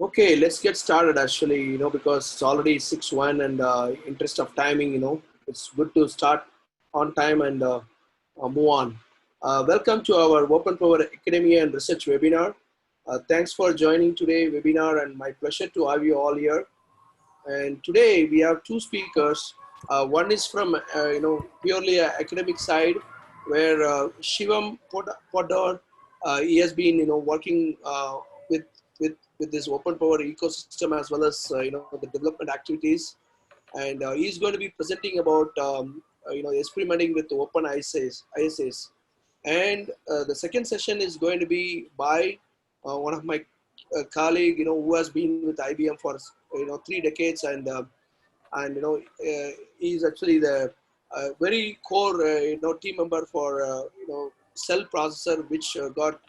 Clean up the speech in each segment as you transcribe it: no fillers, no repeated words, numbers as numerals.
Okay, let's get started actually, because it's already 6:01 and interest of timing, it's good to start on time and move on. Welcome to our Open Power Academia and Research webinar. Thanks for joining today webinar and my pleasure to have you all here. And today we have two speakers. One is from, purely academic side where Shivam Potdar, he has been, working with, with this open power ecosystem as well as, the development activities. And he's going to be presenting about, experimenting with the open IISs. And the second session is going to be by one of my colleague, who has been with IBM for 3 decades, and he's actually the very core team member for cell processor which got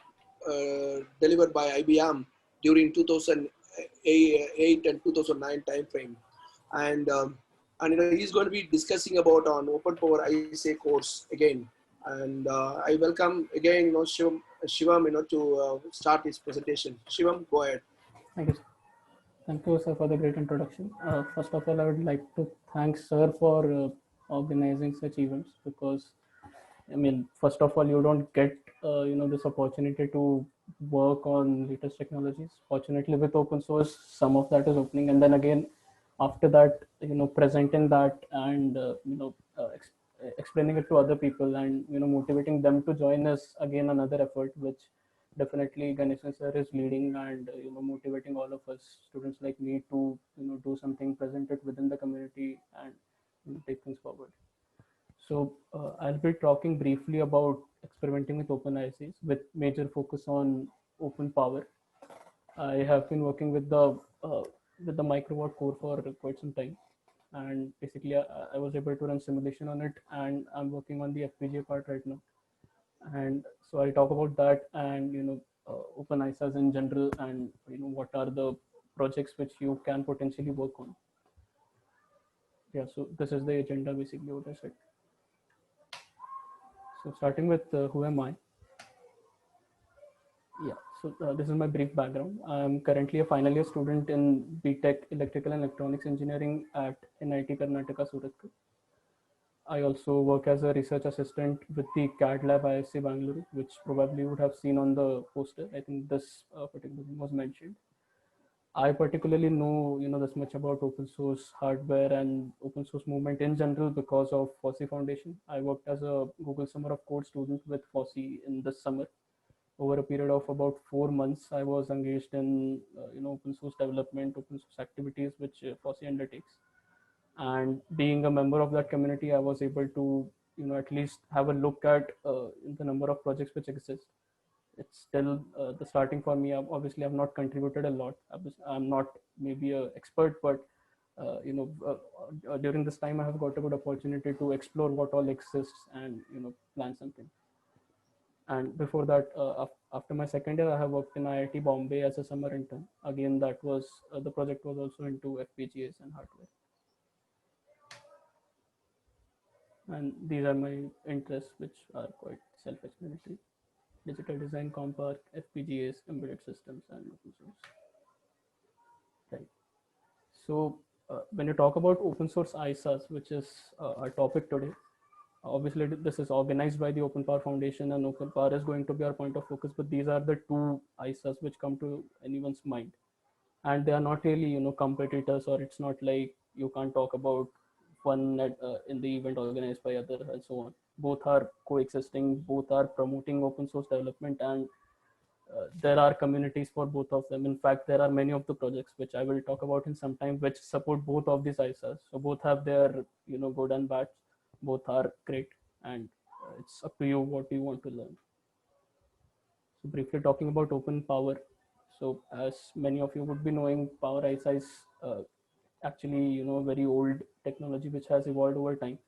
delivered by IBM during 2008 and 2009 timeframe, and he's going to be discussing about on open power IISc course again. And I welcome again Shivam to start his presentation. Shivam, go ahead. Thank you, sir. Thank you, sir, for the great introduction. First of all, I would like to thank sir for organizing such events because, I mean, first of all, you don't get this opportunity to work on latest technologies. Fortunately, with open source, some of that is opening, and then again, after that, presenting that and explaining it to other people and motivating them to join us again another effort, which definitely Ganesan sir is leading and motivating all of us students like me to do something, present it within the community and take things forward. So I'll be talking briefly about experimenting with open ICs with major focus on open power. I have been working with the Microwatt core for quite some time, and basically I was able to run simulation on it, and I'm working on the FPGA part right now. And so I'll talk about that and open ISAs in general, and what are the projects which you can potentially work on. Yeah, so this is the agenda basically what I said. So starting with who am I? Yeah, so this is my brief background. I'm currently a final year student in BTech Electrical and Electronics Engineering at NIT Karnataka, Surat. I also work as a research assistant with the CAD lab IISc Bangalore, which probably you would have seen on the poster. I think this particular thing was mentioned. I particularly know this much about open source hardware and open source movement in general because of FOSSEE Foundation. I worked as a Google Summer of Code student with FOSSEE in this summer. Over a period of about 4 months, I was engaged in open source development, open source activities which FOSSEE undertakes. And being a member of that community, I was able to at least have a look at the number of projects which exist. It's still the starting for me. Obviously, I've not contributed a lot. I'm not maybe an expert, but during this time, I have got a good opportunity to explore what all exists and plan something. And before that, after my second year, I have worked in IIT Bombay as a summer intern. Again, that was the project was also into FPGAs and hardware. And these are my interests, which are quite self-explanatory: digital design, Compark, FPGAs, embedded systems, and open source. Right. So when you talk about open source ISAs, which is our topic today, obviously this is organized by the Open Power Foundation, and Open Power is going to be our point of focus. But these are the two ISAs which come to anyone's mind, and they are not really competitors, or it's not like you can't talk about one in the event organized by other and so on. Both are coexisting, both are promoting open source development, and there are communities for both of them. In fact, there are many of the projects which I will talk about in some time which support both of these ISAs. So both have their good and bad. Both are great, and it's up to you what you want to learn. So briefly talking about open power. So as many of you would be knowing, power ISA is actually very old technology which has evolved over time.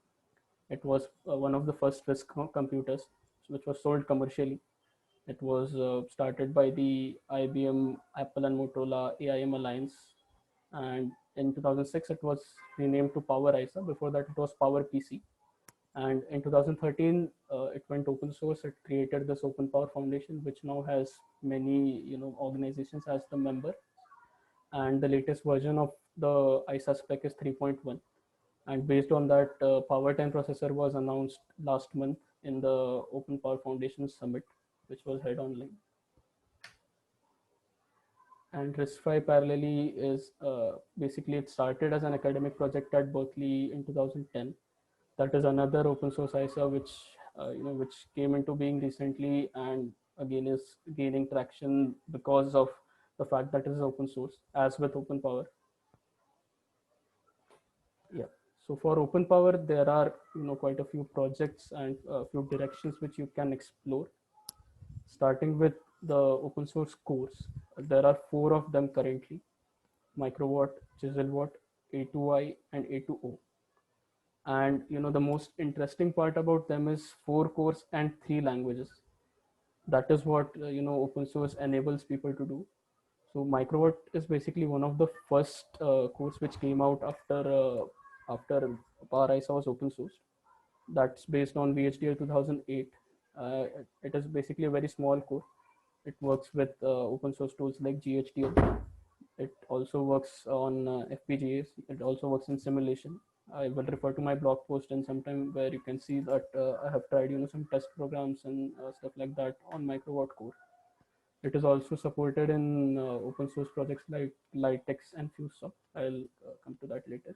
It was one of the first RISC computers which was sold commercially. It was started by the IBM, Apple, and Motorola AIM Alliance, and in 2006 it was renamed to Power ISA. Before that it was Power PC, and in 2013 it went open source. It created this Open Power Foundation, which now has many organizations as the member. and the latest version of the ISA spec is 3.1. And based on that, Power 10 processor was announced last month in the Open Power Foundation Summit, which was held online. And RISC-V parallelly is basically, it started as an academic project at Berkeley in 2010. That is another open source ISA which came into being recently, and again is gaining traction because of the fact that it is open source, as with open power. Yeah. So for open power, there are quite a few projects and a few directions which you can explore. Starting with the open source cores, there are four of them currently: Microwatt, Chiselwatt, A2I, and A2O. And the most interesting part about them is four cores and three languages. That is what open source enables people to do. So Microwatt is basically one of the first cores which came out after Power ISA was open sourced. That's based on VHDL 2008. It is basically a very small core. It works with open source tools like GHDL. It also works on FPGAs. It also works in simulation. I will refer to my blog post in some time where you can see that I have tried some test programs and stuff like that on Microwatt core. It is also supported in open source projects like Litex and FuseSoft. I'll come to that later.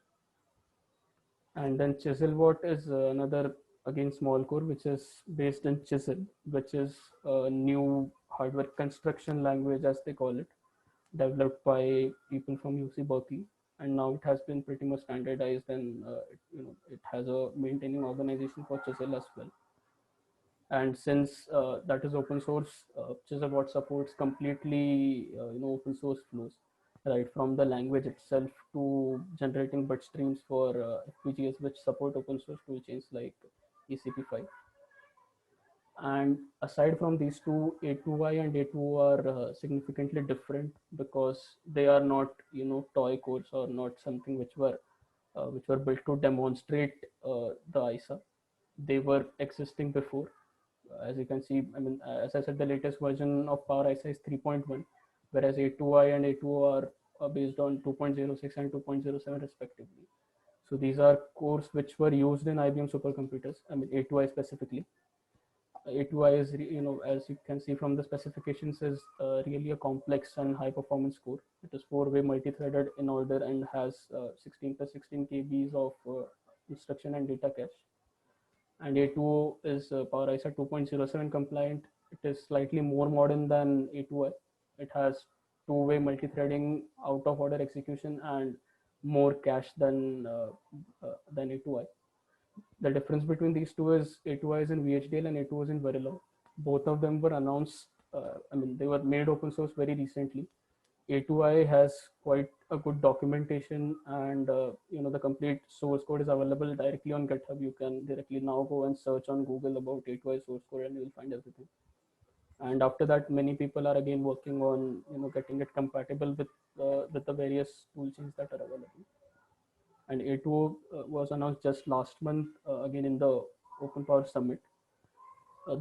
And then Chiselwatt is another, again, small core which is based in Chisel, which is a new hardware construction language, as they call it, developed by people from UC Berkeley. And now it has been pretty much standardized, and it has a maintaining organization for Chisel as well. And since that is open source, Chiselwatt supports completely open source flows, right from the language itself to generating bit streams for FPGAs which support open source toolchains like ECP5. And aside from these two, A2I and A2O are significantly different because they are not toy cores, or not something which were built to demonstrate the ISA. They were existing before. As you can see, as I said, the latest version of Power ISA is 3.1, whereas A2I and A2O are based on 2.06 and 2.07 respectively. So these are cores which were used in IBM supercomputers. A2I specifically. A2I is, as you can see from the specifications, is really a complex and high performance core. It is 4-way multi-threaded in order and has 16 plus 16 kbs of instruction and data cache. And A2O is Power ISA 2.07 compliant. It is slightly more modern than A2I. It has 2-way multi-threading, out of order execution, and more cache than A2I. The difference between these two is A2I is in VHDL and A2O is in Verilog. Both of them were announced, they were made open source very recently. A2I has quite a good documentation, and the complete source code is available directly on GitHub. You can directly now go and search on Google about A2I source code, and you will find everything. And after that, many people are again working on getting it compatible with the various toolchains that are available. And A2O was announced just last month, again in the Open Power Summit.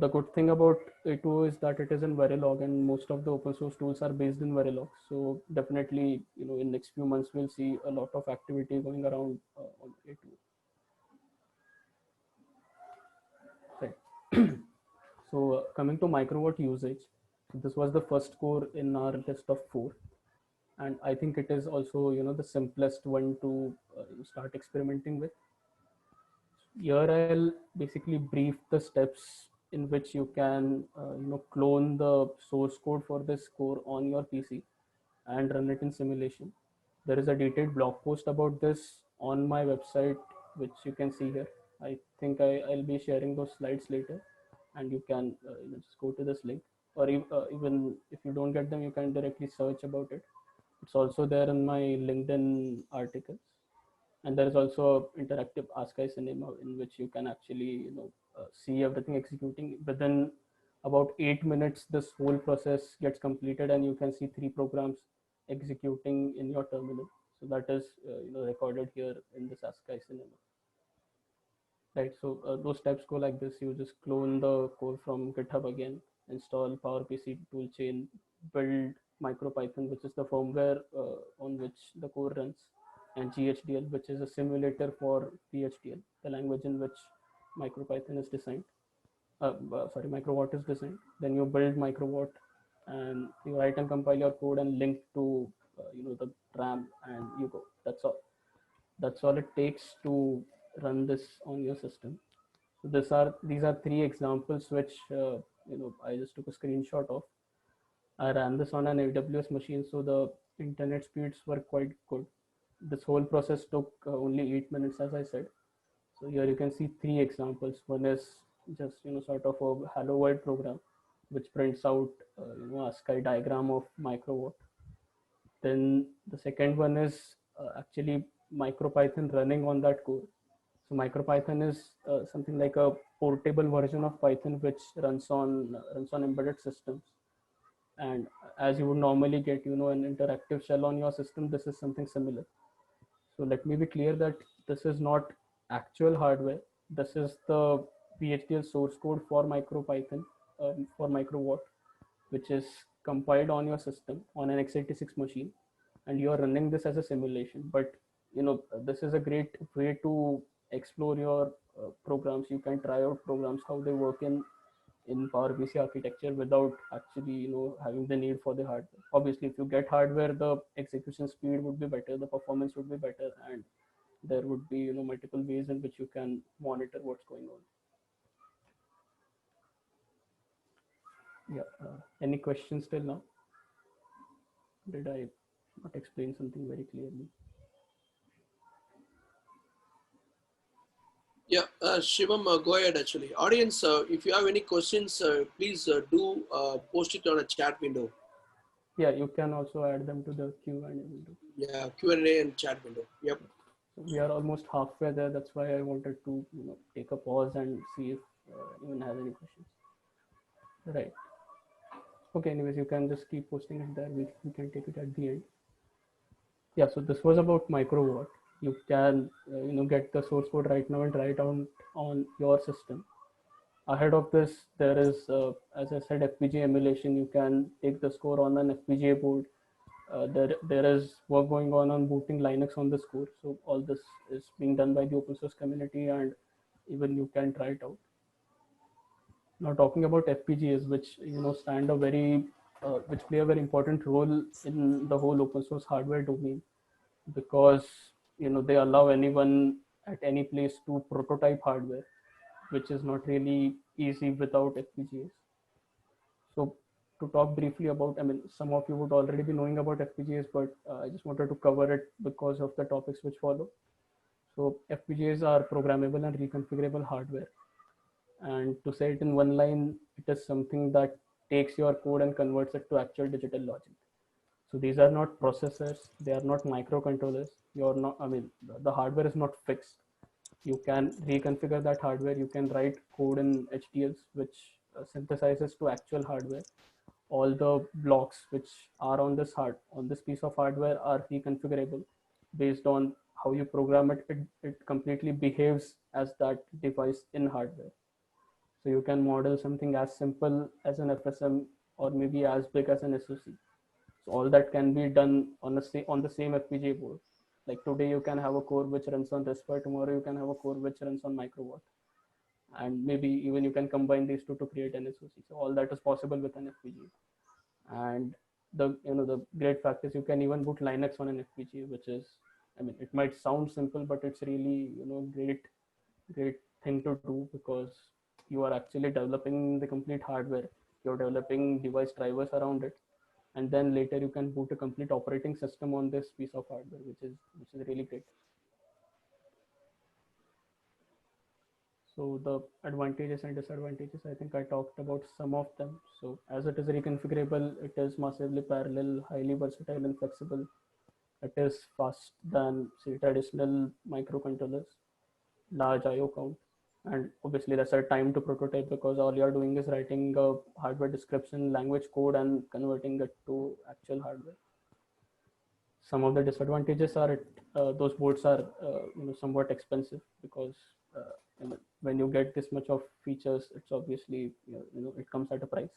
The good thing about A2O is that it is in Verilog, and most of the open source tools are based in Verilog. So definitely, in next few months, we'll see a lot of activity going around on A2O. Right. So coming to Microwatt usage, this was the first core in our list of four. And I think it is also, the simplest one to start experimenting with. Here I'll basically brief the steps in which you can clone the source code for this core on your PC and run it in simulation. There is a detailed blog post about this on my website, which you can see here. I think I'll be sharing those slides later, and you can just go to this link, or even if you don't get them, you can directly search about it. It's also there in my LinkedIn articles. And there is also interactive ASCII cinema in which you can actually see everything executing within about 8 minutes. This whole process gets completed, and you can see 3 programs executing in your terminal. So that is recorded here in this ASCII cinema. Right. So those steps go like this: you just clone the code from GitHub again, install PowerPC toolchain, build MicroPython, which is the firmware on which the core runs, and GHDL, which is a simulator for PHDL, the language in which MicroPython is designed. Microwatt is designed. Then you build Microwatt, and you write and compile your code and link to the RAM, and you go. That's all. That's all it takes to run this on your system. So these are three examples which I just took a screenshot of. I ran this on an AWS machine, so the internet speeds were quite good. This whole process took only 8 minutes, as I said. So here you can see three examples. One is just sort of a hello world program, which prints out a sky diagram of Microwatt. Then the second one is actually MicroPython running on that core. So MicroPython is something like a portable version of Python which runs on embedded systems. And as you would normally get, an interactive shell on your system, this is something similar. So let me be clear that this is not actual hardware. This is the PHDL source code for MicroPython, for Microwatt, which is compiled on your system on an x86 machine, and you are running this as a simulation. But this is a great way to explore your programs. You can try out programs, how they work in PowerPC architecture without actually having the need for the hardware. Obviously, if you get hardware, the execution speed would be better, the performance would be better, and there would be multiple ways in which you can monitor what's going on. Yeah. Any questions till now? Did I not explain something very clearly? Yeah, Shivam, go ahead. Actually, audience, if you have any questions, please do post it on a chat window. Yeah, you can also add them to the Q&A window. Yeah, Q&A and chat window. Yep. So we are almost halfway there. That's why I wanted to take a pause and see if anyone has any questions. Right. Okay. Anyways, you can just keep posting it there. We can take it at the end. Yeah. So this was about Microwatt. You can get the source code right now and try it on your system. Ahead of this, there is, as I said, FPGA emulation. You can take the score on an FPGA board. There is work going on booting Linux on this core. So all this is being done by the open source community, and even you can try it out. Now talking about FPGAs, which stand a very which play a very important role in the whole open source hardware domain, because they allow anyone at any place to prototype hardware, which is not really easy without FPGAs. So to talk briefly about, I mean, some of you would already be knowing about FPGAs, but I just wanted to cover it because of the topics which follow. So FPGAs are programmable and reconfigurable hardware. And to say it in one line, it is something that takes your code and converts it to actual digital logic. So these are not processors, they are not microcontrollers. You're not, I mean, the hardware is not fixed. You can reconfigure that hardware. You can write code in HDLs, which synthesizes to actual hardware. All the blocks which are on this piece of hardware are reconfigurable based on how you program it. It completely behaves as that device in hardware. So you can model something as simple as an FSM, or maybe as big as an SoC. So all that can be done on the same FPGA board. Like today you can have a core which runs on RISC-V, tomorrow you can have a core which runs on Microwatt, and maybe even you can combine these two to create an SoC. So all that is possible with an FPGA. And the great fact is you can even boot Linux on an FPGA, which is, I mean, it might sound simple, but it's really great thing to do, because you are actually developing the complete hardware. You're developing device drivers around it, and then later you can boot a complete operating system on this piece of hardware, which is really great. So the advantages and disadvantages, I think I talked about some of them. So as it is reconfigurable, it is massively parallel, highly versatile and flexible. It is fast than, say, traditional microcontrollers, large IO count, and obviously that's a time to prototype, because all you're doing is writing a hardware description, language code, and converting it to actual hardware. Some of the disadvantages are those boards are somewhat expensive, because when you get this much of features, it's obviously it comes at a price.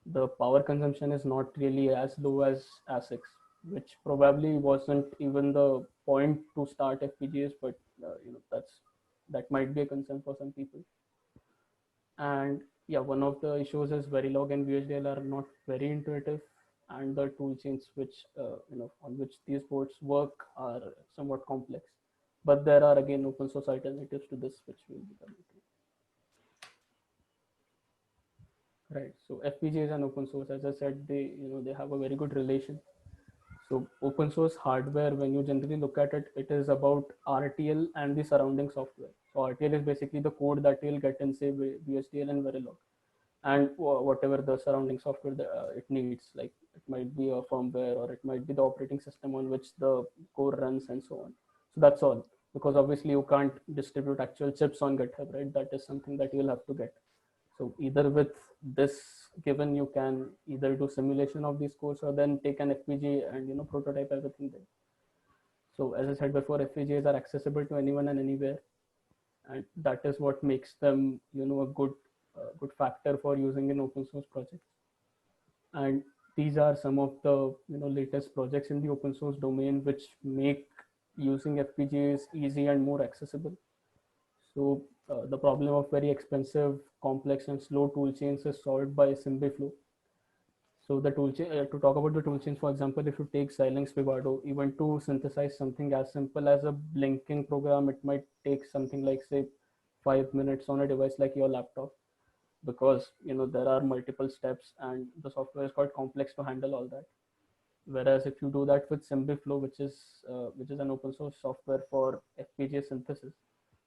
the power consumption is not really as low as ASICs, which probably wasn't even the point to start FPGAs, but that might be a concern for some people. And yeah, one of the issues is Verilog and VHDL are not very intuitive, and the tool chains which on which these boards work are somewhat complex. But there are again open source alternatives to this, which will be coming to. Right. So FPGAs and open source, as I said, they have a very good relation. So open source hardware, when you generally look at it, it is about RTL and the surrounding software. So RTL is basically the code that you'll get in say VHDL and Verilog, and whatever the surrounding software that, it needs. Like it might be a firmware, or it might be the operating system on which the core runs, and so on. So that's all. Because obviously you can't distribute actual chips on GitHub, right? That is something that you'll have to get. So either with this given, you can either do simulation of these cores, or then take an FPGA and prototype everything there. So as I said before, FPGAs are accessible to anyone and anywhere, and that is what makes them a good factor for using in open source projects. And these are some of the latest projects in the open source domain which make using FPGAs easy and more accessible. So the problem of very expensive, complex, and slow tool chains is solved by SymbiFlow. So the to talk about the tool chains, for example, if you take Xilinx Vivado, even to synthesize something as simple as a blinking program, it might take something like say 5 minutes on a device like your laptop, because there are multiple steps and the software is quite complex to handle all that. Whereas if you do that with SymbiFlow, which is an open source software for FPGA synthesis,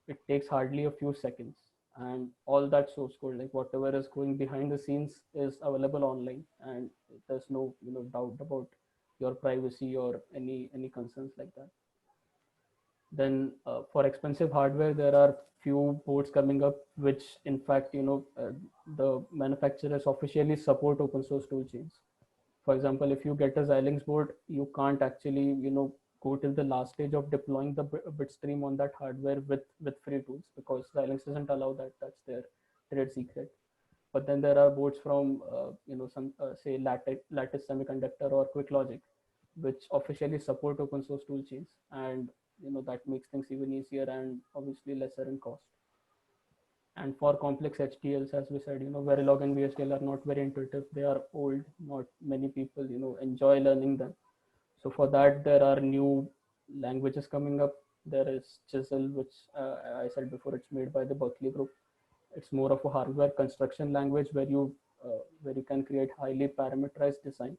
it takes hardly a few seconds, and all that source code, like whatever is going behind the scenes, is available online, and there's no doubt about your privacy or any concerns like that. Then for expensive hardware, there are few boards coming up which in fact the manufacturers officially support open source tool chains. For example, if you get a Xilinx board, you can't actually go till the last stage of deploying the bitstream on that hardware with free tools, because Xilinx doesn't allow that. That's their trade secret. But then there are boards from some say Lattice Semiconductor or QuickLogic, which officially support open source tool chains, and that makes things even easier and obviously lesser in cost. And for complex HTLs, as we said, Verilog and VHDL are not very intuitive. They are old. Not many people, enjoy learning them. So for that, there are new languages coming up. There is Chisel, which I said before, it's made by the Berkeley group. It's more of a hardware construction language where you can create highly parameterized designs.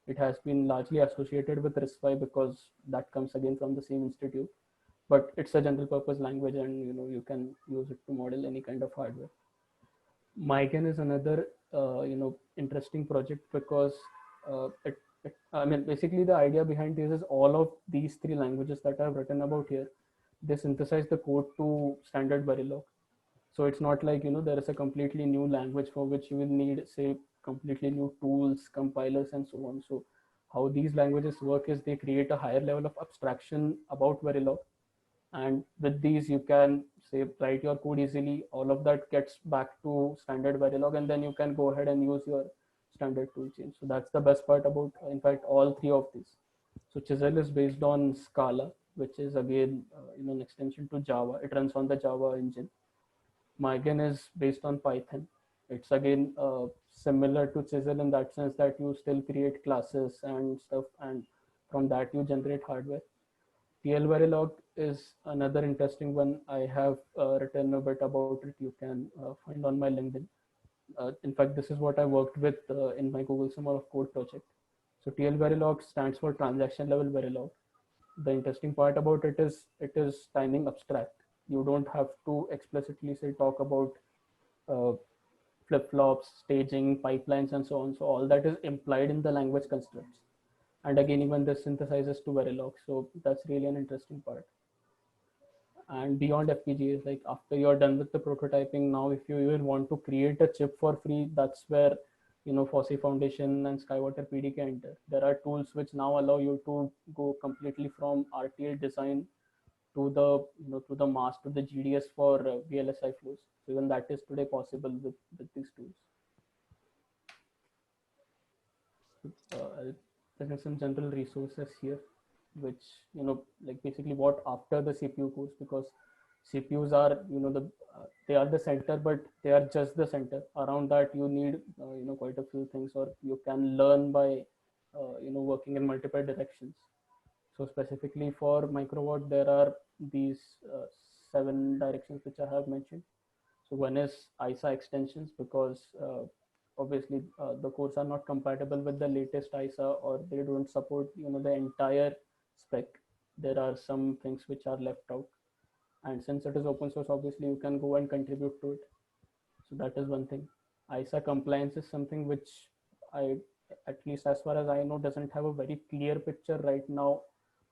It has been largely associated with RISC-V because that comes again from the same institute, but it's a general purpose language, and you can use it to model any kind of hardware. Mygen is another interesting project because I mean, basically the idea behind this is all of these three languages that I've written about here, they synthesize the code to standard Verilog. So it's not like there is a completely new language for which you will need say completely new tools, compilers, and so on. So how these languages work is they create a higher level of abstraction about Verilog, and with these you can say write your code easily. All of that gets back to standard Verilog, and then you can go ahead and use your standard tool chain. So that's the best part about in fact all three of these. So Chisel is based on Scala, which is again an extension to Java. It runs on the Java engine. Mygen is based on Python. It's again similar to Chisel in that sense that you still create classes and stuff, and from that you generate hardware. TL Verilog is another interesting one. I have written a bit about it. You can find on my LinkedIn. In fact, this is what I worked with in my Google Summer of Code project. So TL Verilog stands for transaction level Verilog. The interesting part about it is timing abstract. You don't have to explicitly say talk about uh, flip-flops, staging, pipelines, and so on. So all that is implied in the language constructs. And again, even this synthesizes to Verilog. So that's really an interesting part. And beyond FPGAs, like after you're done with the prototyping, now if you even want to create a chip for free, that's where FOSSEE Foundation and Skywater PDK enter. There are tools which now allow you to go completely from RTL design to the to the mass to the GDS for VLSI flows. So even that is today possible with these tools. I'll present some general resources here, which like basically what after the CPU course, because CPUs are they are the center, but they are just the center. Around that, you need quite a few things, or you can learn by working in multiple directions. So specifically for Microwatt, there are these 7 directions which I have mentioned. So one is ISA extensions, because obviously the cores are not compatible with the latest ISA, or they don't support the entire spec. There are some things which are left out, and since it is open source, obviously you can go and contribute to it. So that is one thing. ISA compliance is something which I, at least as far as I know, doesn't have a very clear picture right now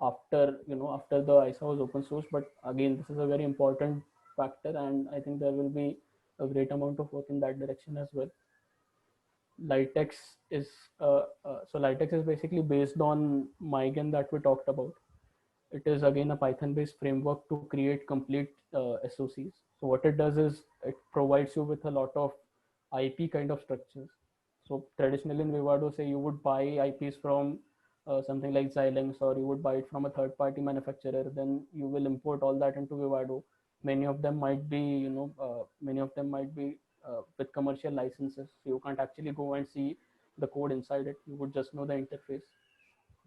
after after the ISA was open source. But again, this is a very important factor, and I think there will be a great amount of work in that direction as well. Litex is Litex is basically based on MyGen that we talked about. It is again a Python based framework to create complete SOCs. So what it does is it provides you with a lot of IP kind of structures. So traditionally in Vivado, say you would buy IPs from something like Xilinx, or you would buy it from a third party manufacturer. Then you will import all that into Vivado. Many of them might be with commercial licenses, so you can't actually go and see the code inside it. You would just know the interface.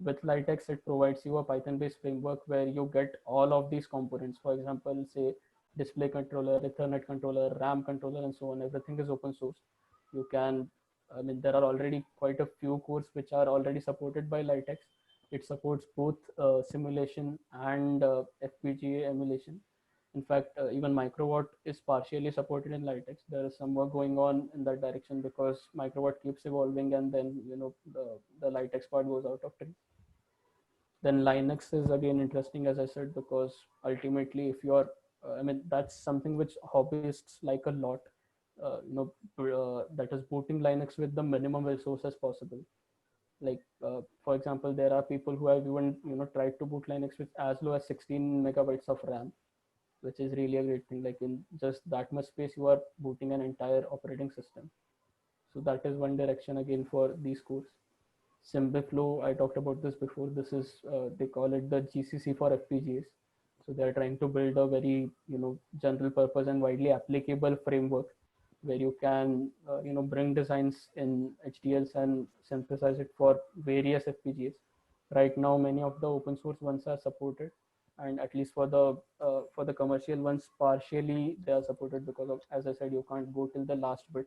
With Litex, it provides you a Python-based framework where you get all of these components. For example, say display controller, Ethernet controller, RAM controller, and so on. Everything is open source. You can, there are already quite a few cores which are already supported by Litex. It supports both simulation and FPGA emulation. In fact, even Microwatt is partially supported in Litex. There is some work going on in that direction, because Microwatt keeps evolving, and then the Litex part goes out of trend. Then Linux is again interesting, as I said, because ultimately, if you're, that's something which hobbyists like a lot. That is booting Linux with the minimum resources possible. Like, for example, there are people who have even tried to boot Linux with as low as 16 megabytes of RAM, which is really a great thing. Like in just that much space, you are booting an entire operating system. So that is one direction again for these cores. SymbiFlow, I talked about this before. This is they call it the GCC for FPGAs. So they are trying to build a very general purpose and widely applicable framework where you can bring designs in HDLs and synthesize it for various FPGAs. Right now, many of the open source ones are supported, and at least for the commercial ones, partially they are supported, because of, as I said, you can't go till the last bit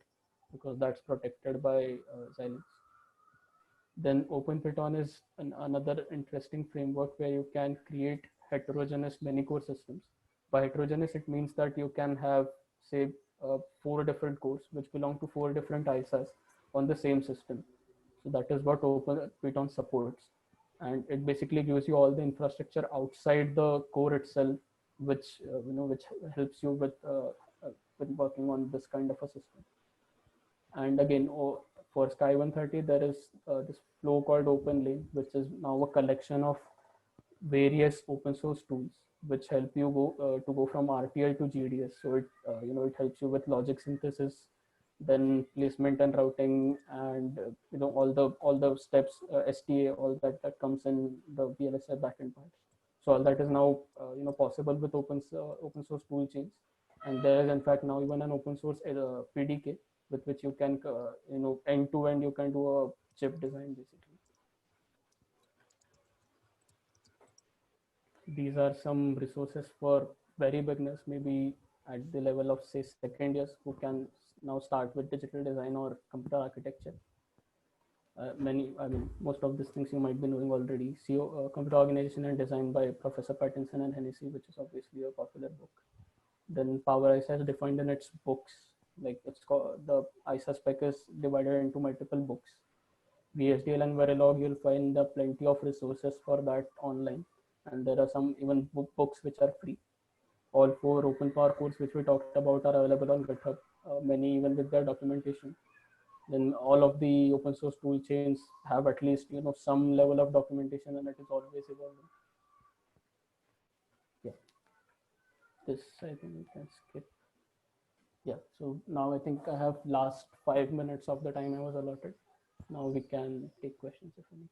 because that's protected by Xilinx. Then OpenPython is another interesting framework where you can create heterogeneous many core systems. By heterogeneous, it means that you can have, say, 4 different cores which belong to 4 different ISAs on the same system. So that is what OpenPython supports. And it basically gives you all the infrastructure outside the core itself, which helps you with working on this kind of a system. And again, for Sky 130, there is this flow called OpenLane, which is now a collection of various open source tools which help you go from RTL to GDS. So it helps you with logic synthesis, then placement and routing, and all the steps, STA, all that comes in the VLSI backend part. So all that is now possible with open source tool chains. And there is in fact now even an open source PDK with which you can end to end you can do a chip design basically. These are some resources for very beginners, maybe at the level of say second years, who can now start with digital design or computer architecture. Most of these things you might be knowing already. Computer Organization and Design by Professor Pattinson and Hennessy, which is obviously a popular book. Then Power ISA is defined in its books. Like it's called, the ISA spec is divided into multiple books. VSDL and Verilog, you'll find plenty of resources for that online. And there are some even books which are free. All 4 OpenPOWER cores which we talked about are available on GitHub, many even with their documentation. Then all of the open source tool chains have at least some level of documentation, and it is always evolving. Yeah, this I think we can skip. Yeah, so now I think I have last 5 minutes of the time I was allotted. Now we can take questions if any.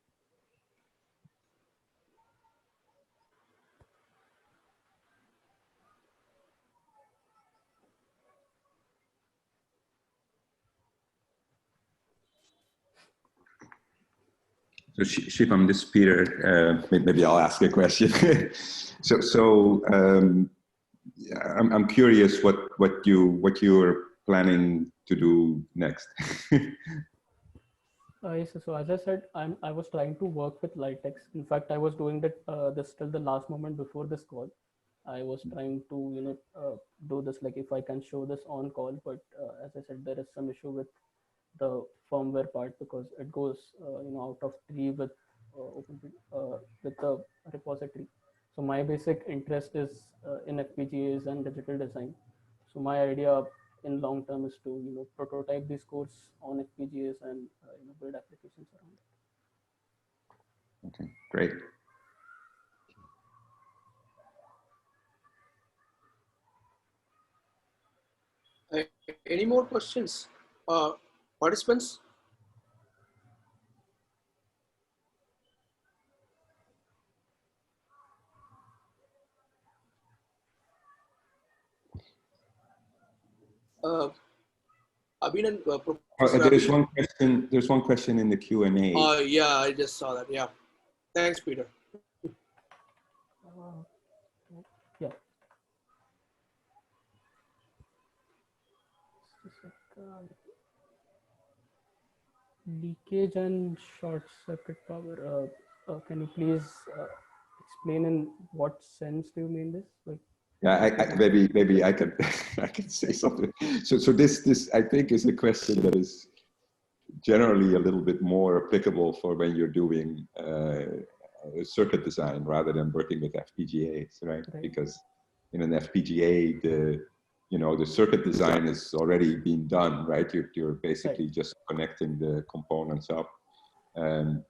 So Shivam, this is Peter. Maybe I'll ask a question. I'm curious what you're planning to do next. Yes, so as I said, I was trying to work with Litex. In fact, I was doing that this till the last moment before this call. I was trying to do this, like if I can show this on call, but as I said, there is some issue with the firmware part because it goes out of tree with with the repository. So my basic interest is in FPGAs and digital design. So my idea in long term is to prototype these cores on FPGAs and build applications around it. Okay, great. Any more questions, participants? Abhinan, Professor There's Abhinan? one question. There's one question in the Q&A. Yeah, I just saw that. Yeah, thanks, Peter. Yeah. Just a sec, leakage and short circuit power. Can you please explain in what sense do you mean this? Like, Yeah, maybe I can I can say something. So this I think is a question that is generally a little bit more applicable for when you're doing circuit design rather than working with FPGAs, right? Because in an FPGA, the circuit design is already been done, right? You're basically just connecting the components up. And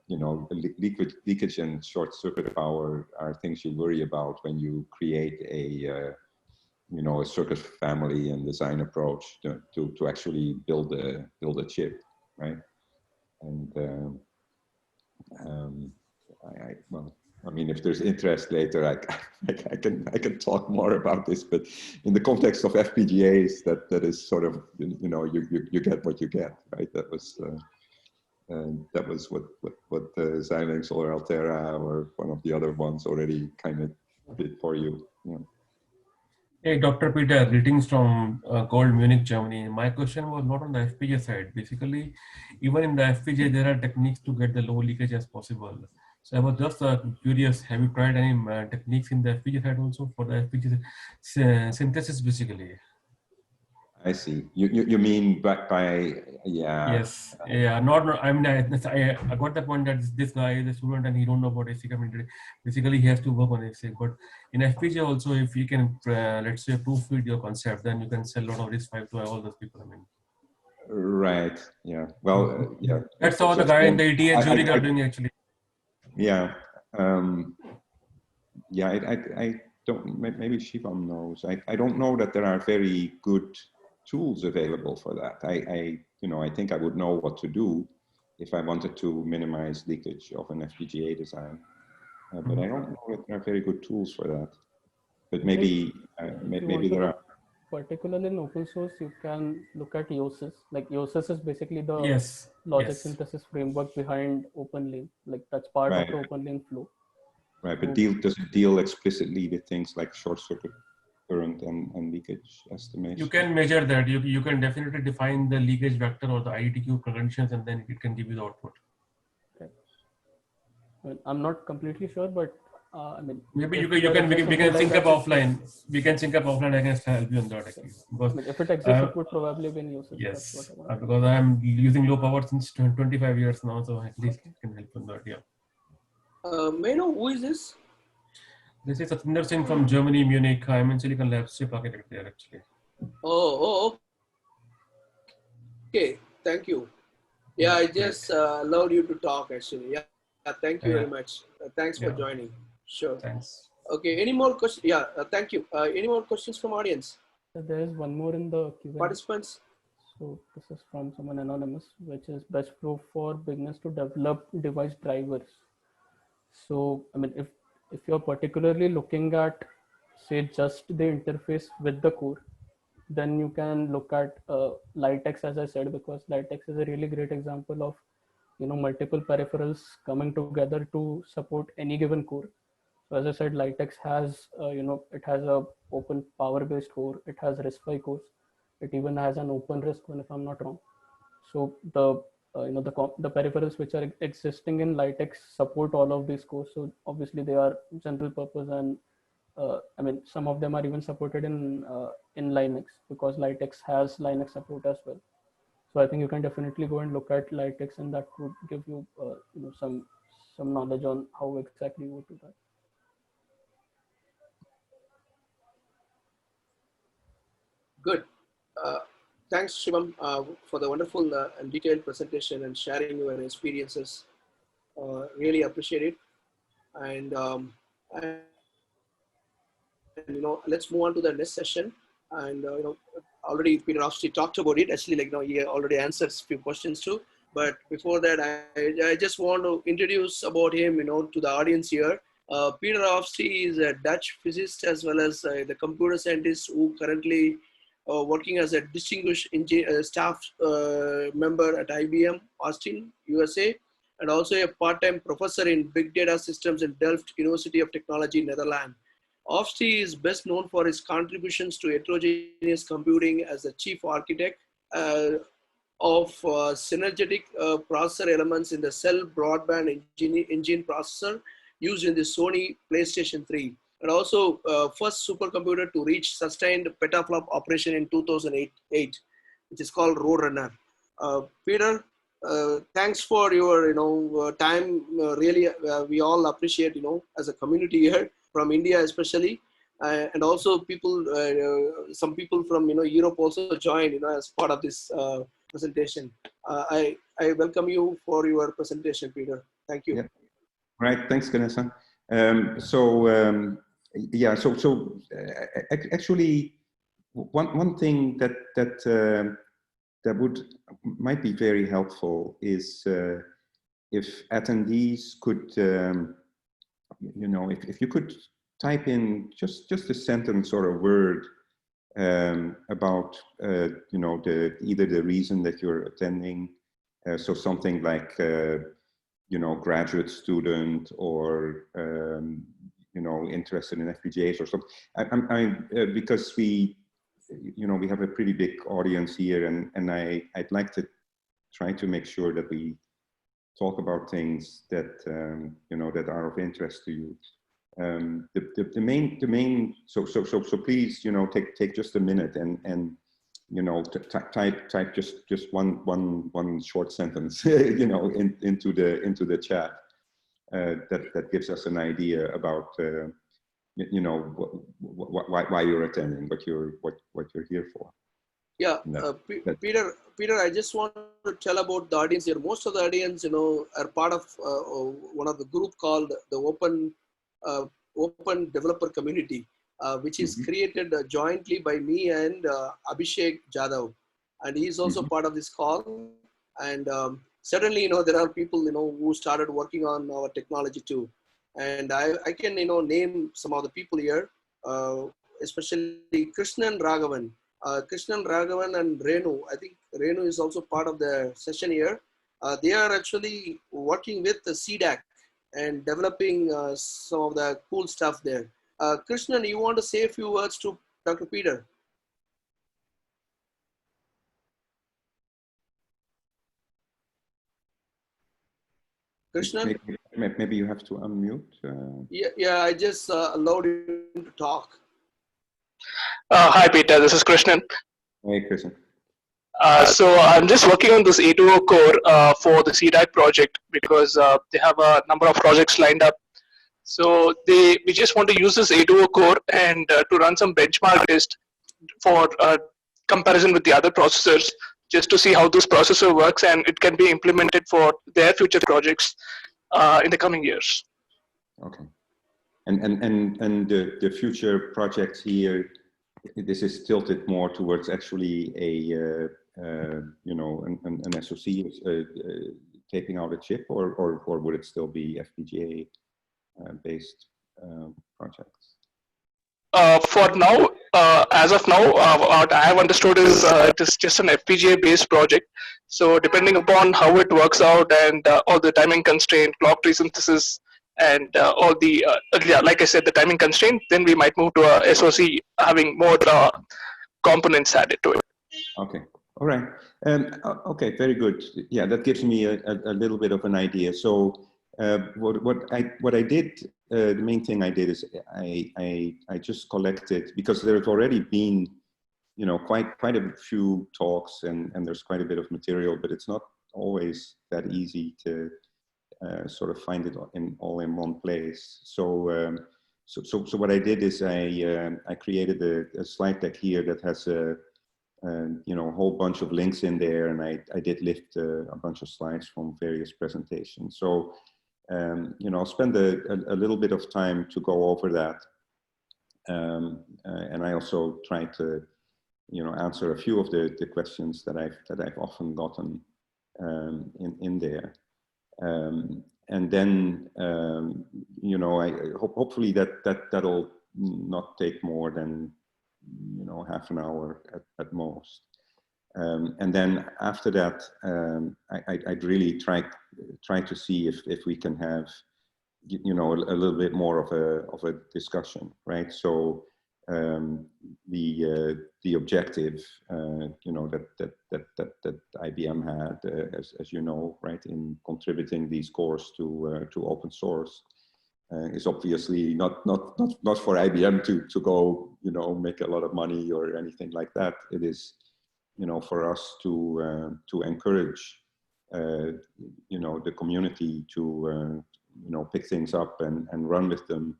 leakage and short circuit power are things you worry about when you create a circuit family and design approach to actually build a chip, right? And I mean, if there's interest later, I can talk more about this. But in the context of FPGAs, that is sort of you get what you get, right? That was what Xilinx or Altera or one of the other ones already kind of did for you. Yeah. Hey, Dr. Peter, greetings from cold Munich, Germany. My question was not on the FPGA side. Basically, even in the FPGA, there are techniques to get the low leakage as possible. So I was just curious, have you tried any techniques in the FPGA side also for the FPGA synthesis, basically? I see. You mean by yeah. Yes. Yeah. Not. I mean, I got the point that this guy is a student and he don't know about ASIC. I mean, basically he has to work on ASIC. But in FPGA also, if you can let's say proofread your concept, then you can sell a lot of RISC-V to all those people. I mean. Right. Yeah. Well. Yeah. That's all the guy in the ETH jury are doing actually. Yeah. Yeah. I don't. Maybe Shivam knows. I don't know that there are very good tools available for that. I think I would know what to do if I wanted to minimize leakage of an FPGA design, but I don't know that there are very good tools for that. But maybe maybe there are. Particularly in open source, you can look at IISc. Like IISc is basically the logic synthesis framework behind OpenLane. Like that's part of the OpenLane flow. Right, but does it deal explicitly with things like short circuit current and leakage estimation? You can measure that. You can definitely define the leakage vector or the IDQ conditions, and then it can give you the output. Okay. Well, I'm not completely sure, but I mean, maybe we can sync up offline. We can sync up offline. I can help you on that actually. Because if it exists, it would probably be in use. Yes, because I am using low power since 25 years now, so at least it can help on that. Yeah. May I know who is this? This is Satinder Singh from Germany, Munich. I'm in Silicon Labs, chip architect there actually. Oh, okay. Thank you. Yeah, I just allowed you to talk actually. Yeah, thank you very much. Thanks for joining. Sure. Thanks. Okay. Any more questions? Yeah. Thank you. Any more questions from audience? There is one more in the Q&A. Participants. So this is from someone anonymous, which is best proof for beginners to develop device drivers. So I mean, if you're particularly looking at, say, just the interface with the core, then you can look at Litex, as I said, because Litex is a really great example of multiple peripherals coming together to support any given core. So as I said, Litex has it has a open power based core, it has RISC-V cores, it even has an open RISC one if I'm not wrong. So the peripherals which are existing in Litex support all of these cores. So obviously they are general purpose, and I mean some of them are even supported in Linux, because Litex has Linux support as well. So I think you can definitely go and look at Litex, and that would give you some knowledge on how exactly you would do that. Good. Uh, Thanks, Shivam, for the wonderful and detailed presentation and sharing your experiences. Really appreciate it. And let's move on to the next session. And already Peter Hofstee talked about it. Actually, he already answered a few questions too. But before that, I just want to introduce about him, to the audience here. Peter Hofstee is a Dutch physicist as well as the computer scientist who currently working as a distinguished staff member at IBM, Austin, USA, and also a part-time professor in big data systems in Delft University of Technology, Netherlands. Hofstee is best known for his contributions to heterogeneous computing as the chief architect of synergetic processor elements in the cell broadband engine processor used in the Sony PlayStation 3, and also first supercomputer to reach sustained petaflop operation in 2008, which is called Roadrunner. Peter, thanks for your time. Really, we all appreciate, as a community here from India especially, and also people, some people from Europe also joined, as part of this presentation. I welcome you for your presentation, Peter. Thank you. Yeah. Right. Thanks, Ganesan. Actually, one thing that might be very helpful is if attendees could, if you could type in just a sentence or a word about either the reason that you're attending, so something like graduate student, or interested in FPGAs or something. Because we have a pretty big audience here, and I'd like to try to make sure that we talk about things that that are of interest to you. The main. So please take just a minute and type just one short sentence into the chat that gives us an idea about why you're attending, what you're here for. Yeah, Peter, I just want to tell about the audience here. Most of the audience, are part of one of the group called the Open Developer Community, which is created jointly by me and Abhishek Jadhav, and he's also part of this call. And certainly, there are people, who started working on our technology too. And I can, name some of the people here, especially Krishnan Raghavan. Krishnan Raghavan and Renu. I think Renu is also part of the session here. They are actually working with the CDAC and developing some of the cool stuff there. Krishnan, you want to say a few words to Dr. Peter? Krishnan? Maybe you have to unmute. Yeah, I just allowed him to talk. Hi, Peter. This is Krishnan. Hey, Krishnan. So I'm just working on this A2O core for the CDAC project, because they have a number of projects lined up. So we just want to use this A2O core and to run some benchmark test for comparison with the other processors, just to see how this processor works and it can be implemented for their future projects in the coming years. Okay. And the future projects here, this is tilted more towards actually you know, an SoC taping out a chip, or would it still be FPGA based projects? For now, as of now, what I have understood is it is just an FPGA-based project. So depending upon how it works out and all the timing constraint, clock tree synthesis, and all the yeah, like I said, the timing constraint, then we might move to a SoC having more components added to it. Okay. All right. Okay. Very good. Yeah, that gives me a little bit of an idea. So what I did, the main thing I did is I just collected, because there's already been, you know, quite a few talks and there's quite a bit of material, but it's not always that easy to sort of find it all in one place. So so what I did is I created a slide deck here that has you know, a whole bunch of links in there, and I did lift a bunch of slides from various presentations. So you know, I'll spend a little bit of time to go over that, and I also try to, you know, answer a few of the questions that I've often gotten in there, and then you know, hopefully that'll not take more than, you know, half an hour at most. And then after that, I'd really try to see if we can have, you know, a little bit more of a discussion, right? So the objective, you know, that IBM had, as you know, right, in contributing these cores to open source, is obviously not for IBM to go, you know, make a lot of money or anything like that. It is, you know, for us to encourage, you know, the community to, you know, pick things up and run with them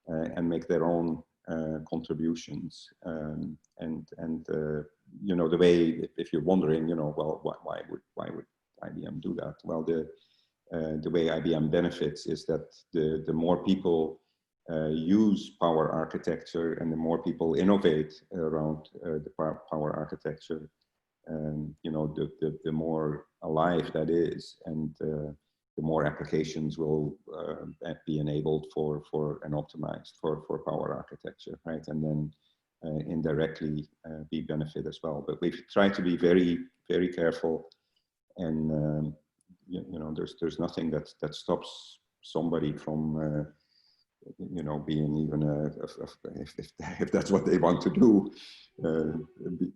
and make their own contributions. And you know, the way, if you're wondering, you know, well, why would IBM do that? Well, the way IBM benefits is that the more people use power architecture and the more people innovate around the power architecture, you know, the more alive that is, and the more applications will be enabled for and optimized for power architecture, right? And then indirectly be benefit as well. But we've tried to be very, very careful, and you know, there's nothing that stops somebody from you know, being even if that's what they want to do,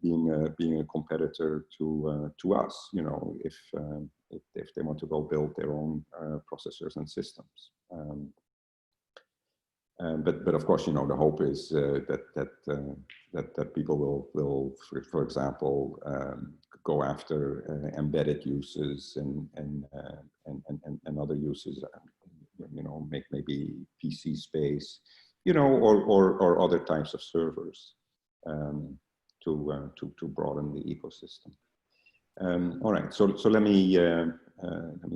being a competitor to us, you know, if they want to go build their own processors and systems. But of course, you know, the hope is that people will for example, go after embedded uses and other uses, you know, make maybe PC space, you know, or other types of servers to broaden the ecosystem. All right, so let me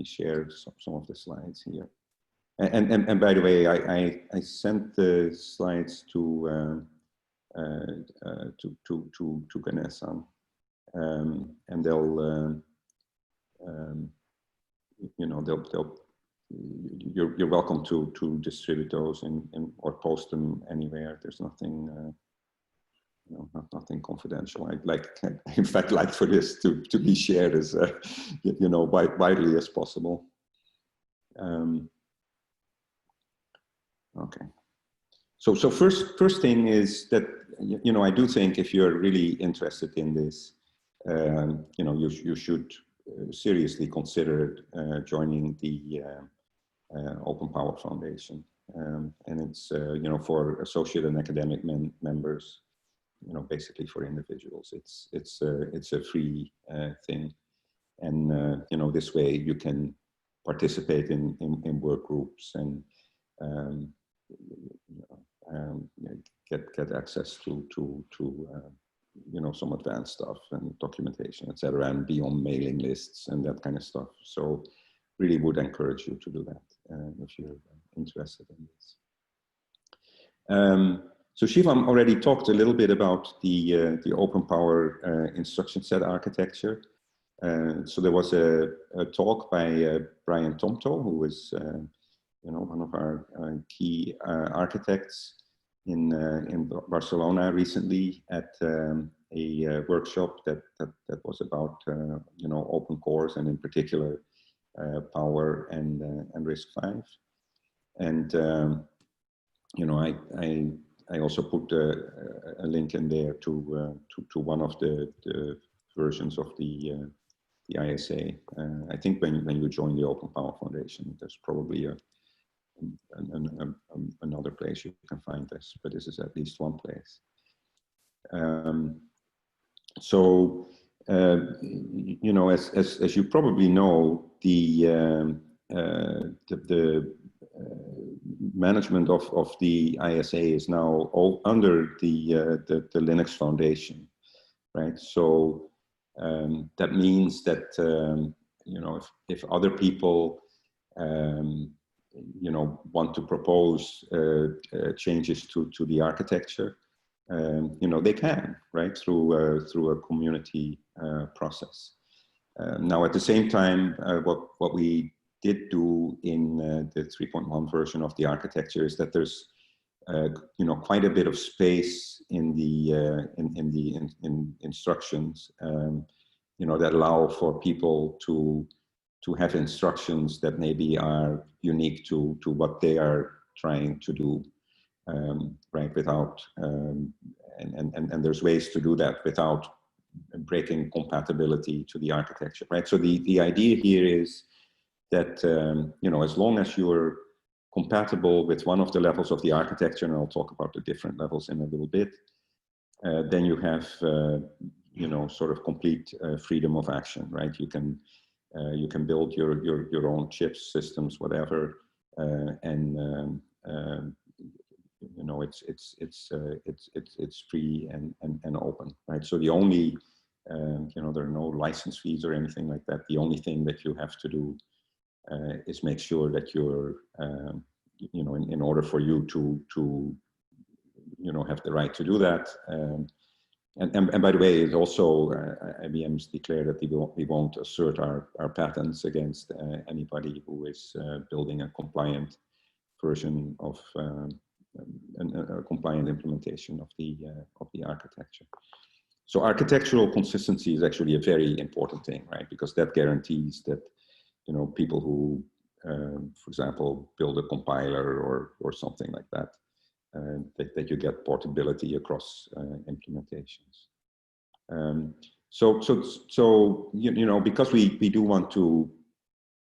share some of the slides here. And by the way, I sent the slides to Ganesan, and they'll you know, you're welcome to distribute those or post them anywhere. There's nothing you know, nothing confidential. I'd like, in fact, like for this to be shared as you know, widely as possible. Okay. So first thing is that, you know, I do think if you're really interested in this, you know, you should seriously consider joining the Open Power Foundation, and it's you know, for associate and academic members, you know, basically for individuals. It's a free thing, and you know, this way you can participate in work groups and get access to you know, some advanced stuff and documentation, etc., and be on mailing lists and that kind of stuff. So really would encourage you to do that if you're interested in this. So Shivam already talked a little bit about the open power instruction set architecture. So there was a talk by Brian Tomto, who is one of our key architects in Barcelona recently at a workshop that was about open cores, and in particular power and RISC-V. And I also put a link in there to one of the versions of the ISA. I think when you join the Open Power Foundation, there's probably another place you can find this, but this is at least one place. So as you probably know, the management of the ISA is now all under the Linux Foundation, right? So that means that if other people want to propose changes to the architecture, they can, right, through a community process. Now, at the same time, what we did do in the 3.1 version of the architecture is that there's quite a bit of space in the instructions that allow for people to have instructions that maybe are unique to what they are trying to do, right, without and there's ways to do that without breaking compatibility to the architecture, right? So the idea here is that as long as you're compatible with one of the levels of the architecture, and I'll talk about the different levels in a little bit, then you have sort of complete freedom of action, right? You can build your own chips, systems, whatever, and it's free and open, right? So the only there are no license fees or anything like that. The only thing that you have to do is make sure that you're in order for you to have the right to do that. And by the way, it's also IBM's declared that we won't assert our patents against anybody who is building a compliant version of a compliant implementation of the architecture. So architectural consistency is actually a very important thing, right? Because that guarantees that people who, for example, build a compiler or something like that, that you get portability across implementations. So because we do want to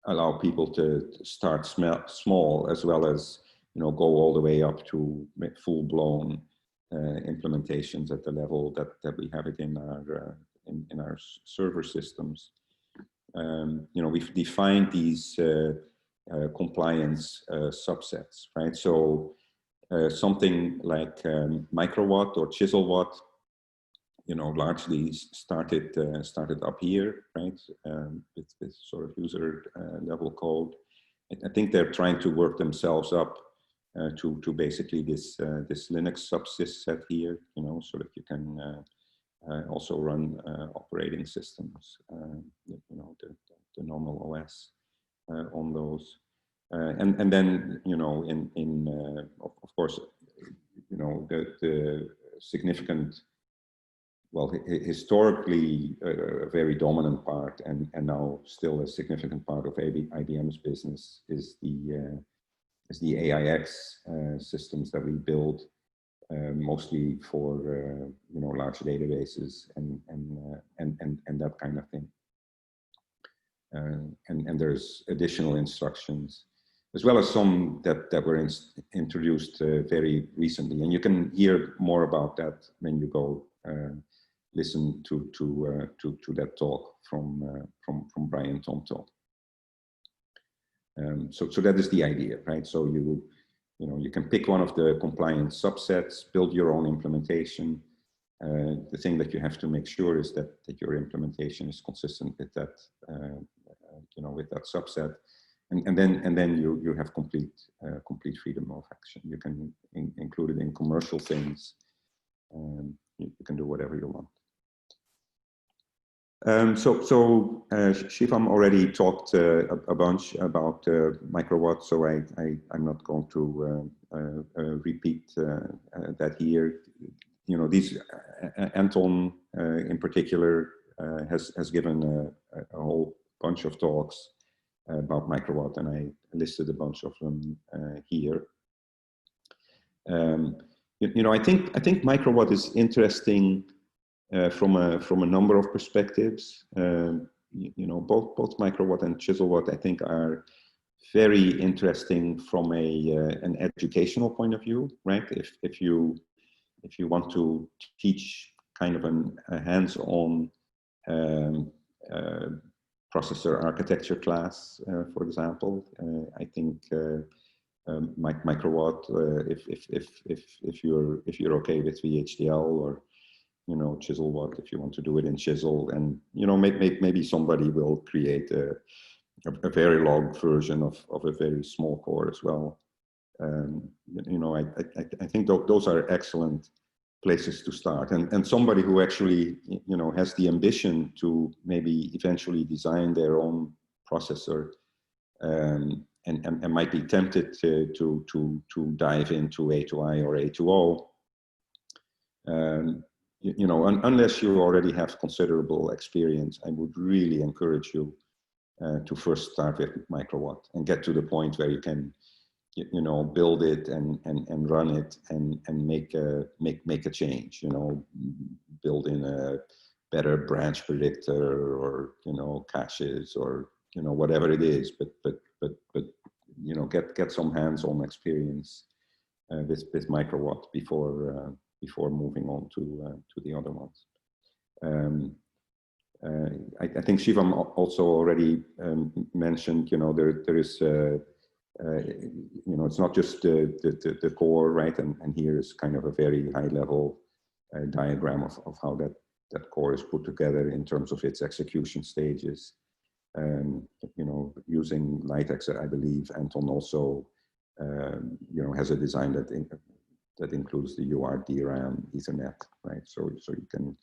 allow people to start small as well as go all the way up to full-blown implementations at the level that we have it in our server systems. We've defined these compliance subsets, right? So something like Microwatt or Chiselwatt, largely started up here, right? With sort of user level code. I think they're trying to work themselves up to basically this Linux subset here, so that you can also run operating systems, the normal OS on those, and then of course the significant, well, historically a very dominant part and now still a significant part of IBM's business is the AIX systems that we build. Mostly for large databases and that kind of thing, and there's additional instructions as well as some that were introduced very recently, and you can hear more about that when you go listen to that talk from Brian Tomto. So that is the idea, right? So you can pick one of the compliance subsets, build your own implementation. The thing that you have to make sure is that your implementation is consistent with that, with that subset. and then you have complete freedom of action. You can include it in commercial things. You can do whatever you want. Shivam already talked a bunch about Microwatt, so I'm not going to repeat that here. You know, these Anton in particular has given a whole bunch of talks about Microwatt, and I listed a bunch of them here. You know, I think Microwatt is interesting from a number of perspectives. You know, both Microwatt and Chiselwatt, I think, are very interesting from an educational point of view, right? If you want to teach kind of a hands-on processor architecture class, for example, I think Microwatt, if you're okay with VHDL, or you know, Chiselwatt if you want to do it in Chisel, and you know, maybe somebody will create a very long version of a very small core as well. You know, I think those are excellent places to start, and somebody who actually, you know, has the ambition to maybe eventually design their own processor, and might be tempted to dive into A2I or A2O. You know, unless you already have considerable experience, I would really encourage you to first start with Microwatt and get to the point where you can, you know, build it and run it and make a change. You know, build in a better branch predictor, or you know, caches, or you know, whatever it is. But you know, get some hands-on experience with Microwatt before moving on to the other ones. I think Shivam also already mentioned, you know, there is, you know, it's not just the core, right? And here is kind of a very high level diagram of how that core is put together in terms of its execution stages. You know, using LiteX, I believe Anton also, you know, has a design that includes the UART, DRAM, Ethernet, right? So you can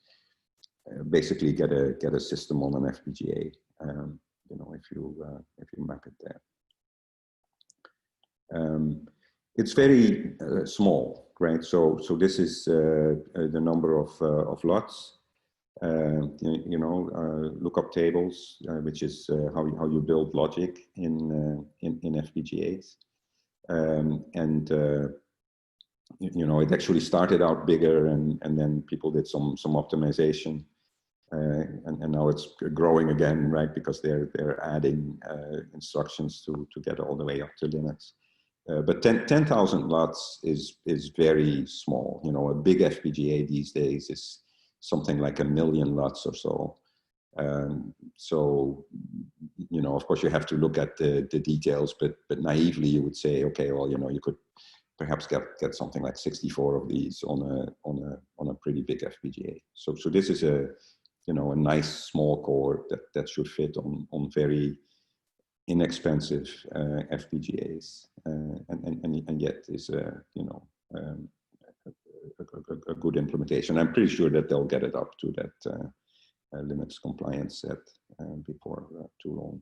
basically get a system on an FPGA, you know, if you map it there. It's very small, right? So this is the number of LUTs. You know, lookup tables, which is how you build logic in FPGAs, and you know, it actually started out bigger, and then people did some optimization, and now it's growing again, right? Because they're adding instructions to get all the way up to Linux. But 10,000 LUTs is very small. You know, a big FPGA these days is something like 1 million LUTs or so. So, you know, of course you have to look at the details, but naively you would say, okay, well, you know, you could perhaps get something like 64 of these on a pretty big FPGA. So this is a, you know, a nice small core that should fit on very inexpensive FPGAs, and yet is you know, a good implementation. I'm pretty sure that they'll get it up to that Linux compliance set before too long,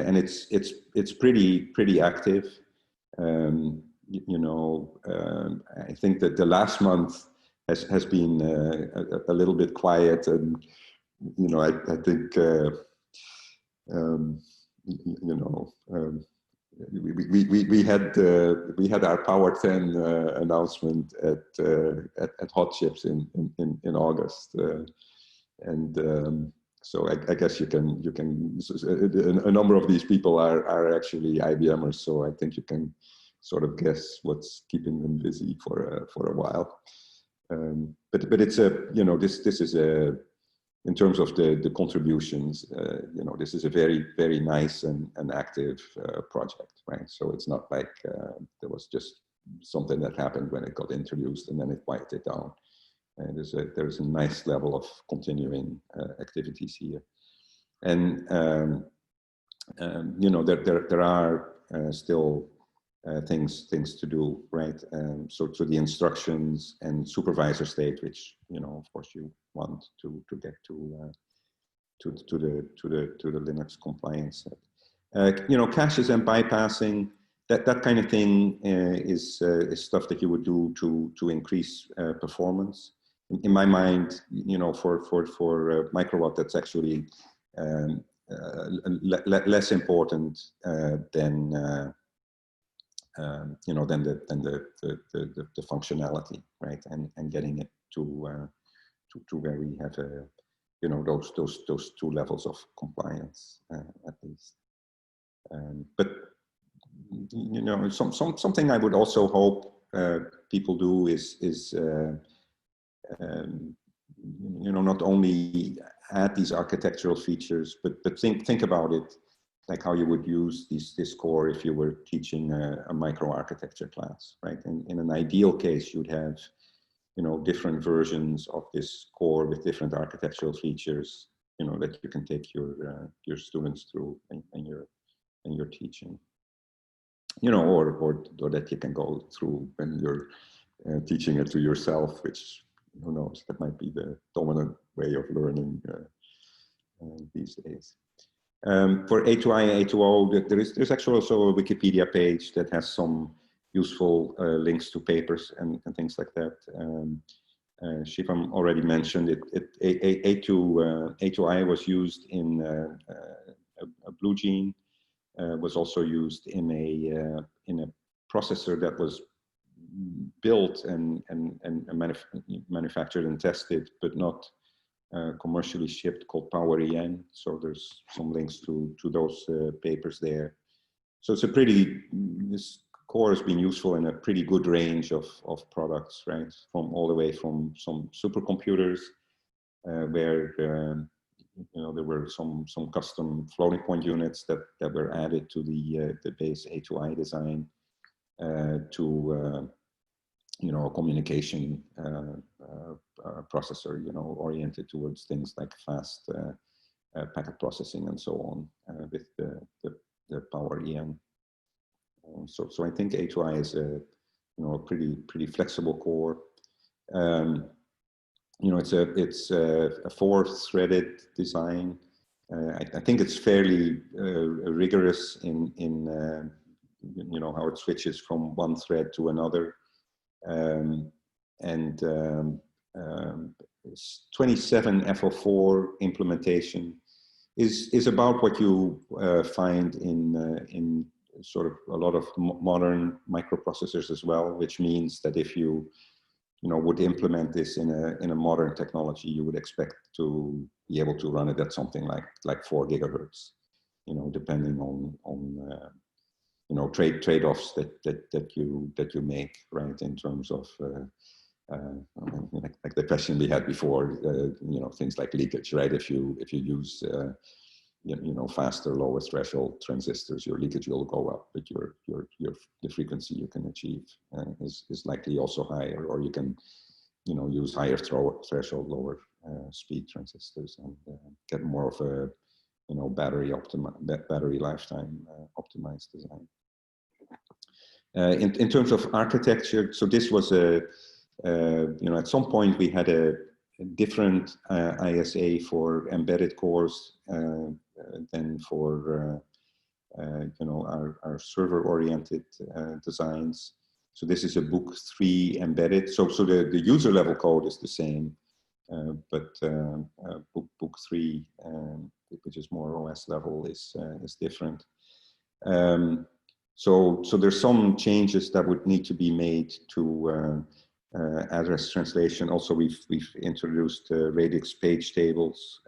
and it's pretty active. You know, I think that the last month has been a little bit quiet, and you know, I think you know, we had our Power 10 announcement at Hot Chips in August, and so I guess you can a number of these people are actually IBMers, so I think you can sort of guess what's keeping them busy for a while. But it's a, you know, this is a, in terms of the contributions, you know, this is a very nice and active project, right? So it's not like there was just something that happened when it got introduced and then it quieted down. And there's a nice level of continuing activities here. And you know, there are still things to do, right? So the instructions and supervisor state, which, you know, of course you want to get to the Linux compliance set. You know, caches and bypassing, that kind of thing is stuff that you would do to increase performance. In my mind, you know, for Microwatt, that's actually less important than you know, than the functionality, right? And getting it to where we have a, you know, those two levels of compliance at least. But you know, something I would also hope people do is you know, not only add these architectural features, but think about it like how you would use this core if you were teaching a microarchitecture class, right? In an ideal case, you'd have, you know, different versions of this core with different architectural features, you know, that you can take your students through and your teaching, you know, or that you can go through when you're teaching it to yourself, which, who knows, that might be the dominant way of learning these days. For A2I and A2O, there's actually also a Wikipedia page that has some useful links to papers and things like that. Shivam already mentioned it. A2I was used in a Blue Gene, was also used in a processor that was built and manufactured and tested, but not commercially shipped, called PowerEN. So there's some links to those papers there. So it's a this core has been useful in a pretty good range of products, right? From all the way from some supercomputers where you know, there were some custom floating point units that were added to the base A2I design to you know, a communication processor, you know, oriented towards things like fast packet processing and so on with the PowerEN. So I think A2I is a, you know, a pretty flexible core. You know, it's a 4-threaded design. I think it's fairly rigorous in you know, how it switches from one thread to another. 27 FO4 implementation is about what you find in sort of a lot of modern microprocessors as well, which means that if you know, would implement this in a modern technology, you would expect to be able to run it at something like 4 gigahertz, you know, depending on you know, trade-offs that you make, right, in terms of like the question we had before, you know, things like leakage, right? If you use you know, faster, lower threshold transistors, your leakage will go up, but the frequency you can achieve is likely also higher, or you can, you know, use higher threshold, lower speed transistors and get more of a, you know, battery lifetime optimized design. In terms of architecture, so this was a you know, at some point we had a different ISA for embedded cores than for you know, our server-oriented designs. So this is a book 3 embedded. So the user level code is the same, but book 3, which is more OS level, is different. So there's some changes that would need to be made to address translation. Also, we've introduced radix page tables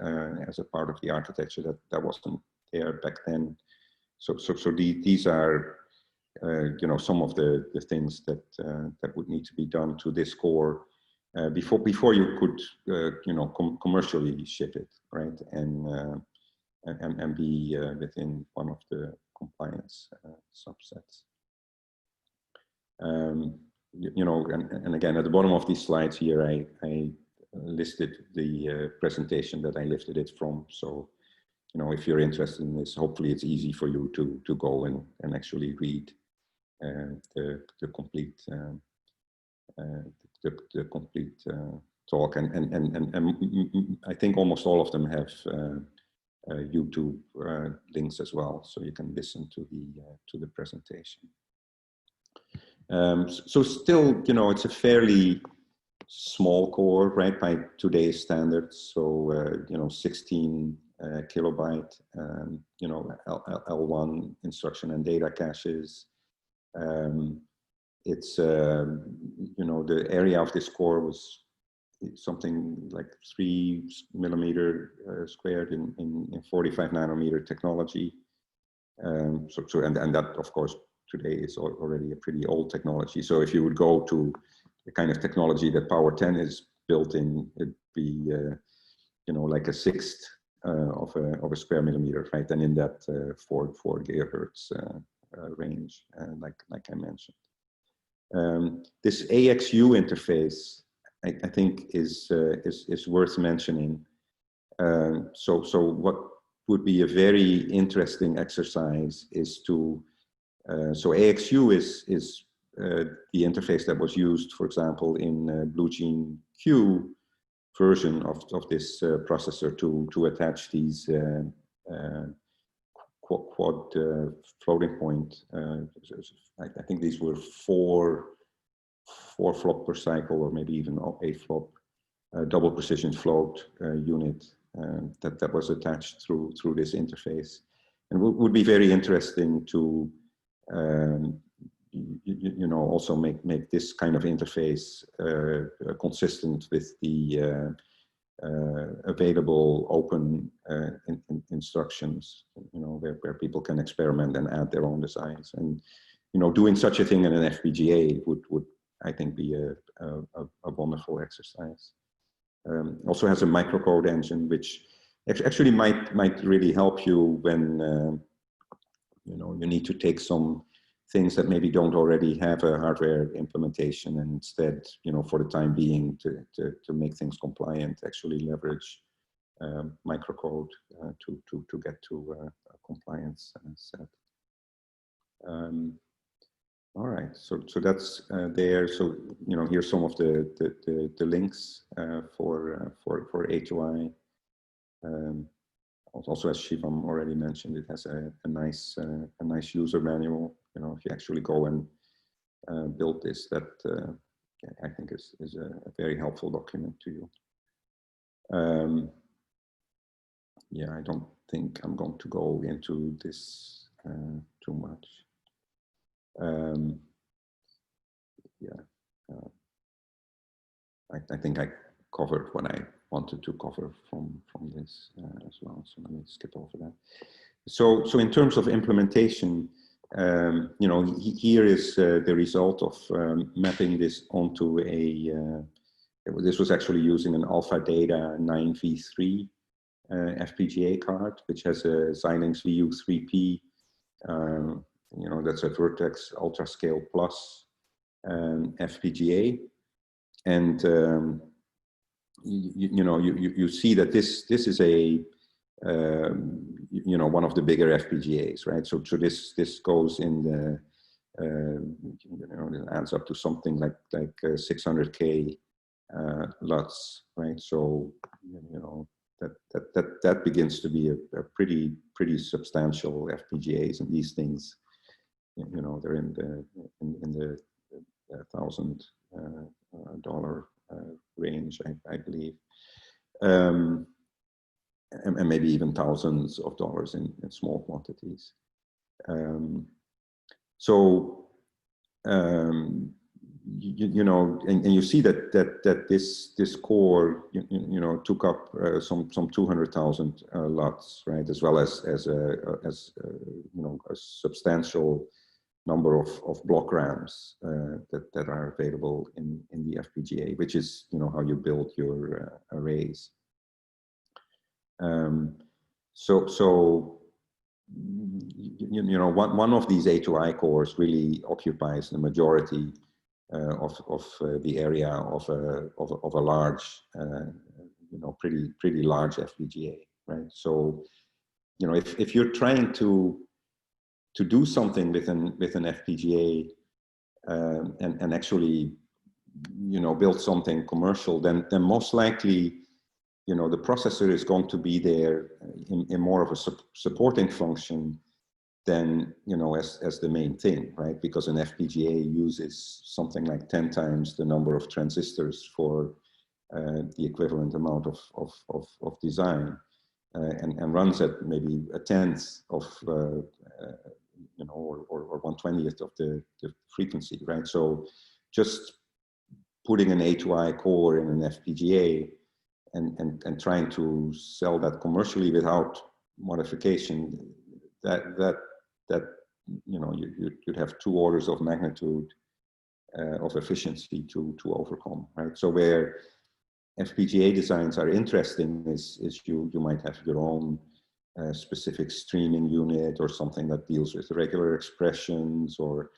as a part of the architecture that wasn't there back then. So these are you know, some of the things that would need to be done to this core before you could you know, commercially ship it, right, and be within one of the compliance subsets. You know, and again, at the bottom of these slides here, I listed the presentation that I lifted it from. So, if you're interested in this, hopefully it's easy for you to go and actually read the complete the complete talk, and I think almost all of them have YouTube links as well, so you can listen to the presentation. So still, it's a fairly small core, right, by today's standards. So 16 kilobyte, L1 instruction and data caches. It's the area of this core was something like 3 millimeter squared in 45 nanometer technology. And that, of course, today is already a pretty old technology. So if you would go to the kind of technology that Power 10 is built in, it'd be like a sixth of a square millimeter, right? And in that 4 gigahertz range, like I mentioned. This AXU interface, I think, is worth mentioning. So what would be a very interesting exercise is to, so AXU is the interface that was used, for example, in BlueGene Q version of this processor to attach these quad floating point. I think these were four flop per cycle, or maybe even 8 flop double precision float unit that was attached through this interface, and would be very interesting to also make this kind of interface consistent with the available open instructions, where people can experiment and add their own designs. And doing such a thing in an FPGA would I think be a wonderful exercise. Also has a microcode engine, which actually might really help you when you need to take some things that maybe don't already have a hardware implementation, and instead, for the time being, to make things compliant, actually leverage microcode to get to a compliance set. All right, so that's there. So here's some of the links for A2I. Also, as Shivam already mentioned, it has a nice user manual. If you actually go and build this, that I think is a very helpful document to you. Yeah, I don't think I'm going to go into this too much. I think I covered what I wanted to cover from this as well. So let me skip over that. So in terms of implementation, here is the result of mapping this onto this was actually using an Alpha Data 9v3 FPGA card, which has a Xilinx VU3P. That's a Vertex UltraScale Plus FPGA, and you see that this is a one of the bigger FPGAs, right? So this goes in the it adds up to something like 600K LUTs, right? So that begins to be a pretty substantial FPGAs, and these things, they're in the $1,000 range, I believe, and maybe even thousands of dollars in small quantities. And you see that this core, took up some 200,000 LUTs, right, as well as a substantial number of block RAMs that are available in the FPGA, which is how you build your arrays. One of these A2I cores really occupies the majority of the area of a large, pretty large FPGA, right? So you know, if you're trying to do something with an FPGA and actually, you know, build something commercial, then most likely, you know, the processor is going to be there in more of a supporting function than, you know, as the main thing, right? Because an FPGA uses something like 10 times the number of transistors for the equivalent amount of design, and runs at maybe a tenth of, you know, or 1/20th of the frequency, right? So just putting an A2I core in an FPGA and trying to sell that commercially without modification, that you know, you'd have 2 orders of magnitude of efficiency to overcome, right? So where FPGA designs are interesting is you might have your own specific streaming unit or something that deals with regular expressions, or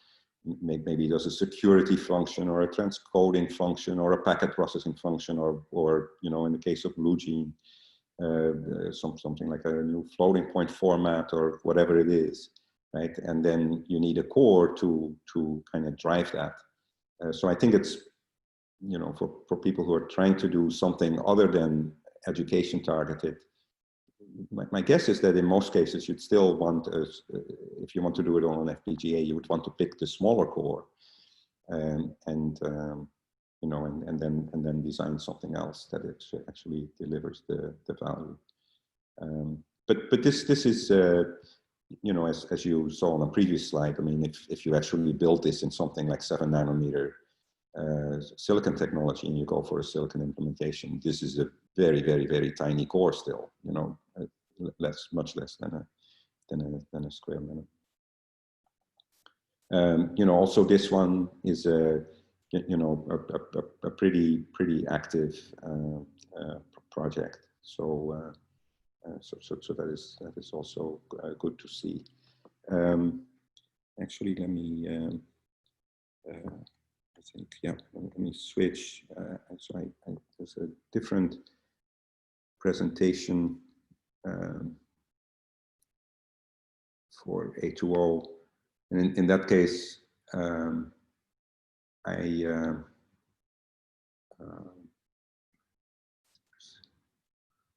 maybe does a security function or a transcoding function or a packet processing function, or you know, in the case of BlueGene, something like a new floating point format or whatever it is, right? And then you need a core to kind of drive that. So I think it's, you know, for people who are trying to do something other than education targeted, my guess is that in most cases you'd still want, if you want to do it on an FPGA, you would want to pick the smaller core, and you know, and then design something else that actually delivers the value. But this is, you know, as you saw on a previous slide, I mean, if you actually build this in something like 7 nanometer silicon technology and you go for a silicon implementation, this is a very, very, very tiny core still, you know, much less than a square millimeter. You know, also this one is a, you know, a pretty active project. So so that is also good to see. Actually, let me. I think, yeah, let me switch. So there's a different presentation for A2O. And in that case,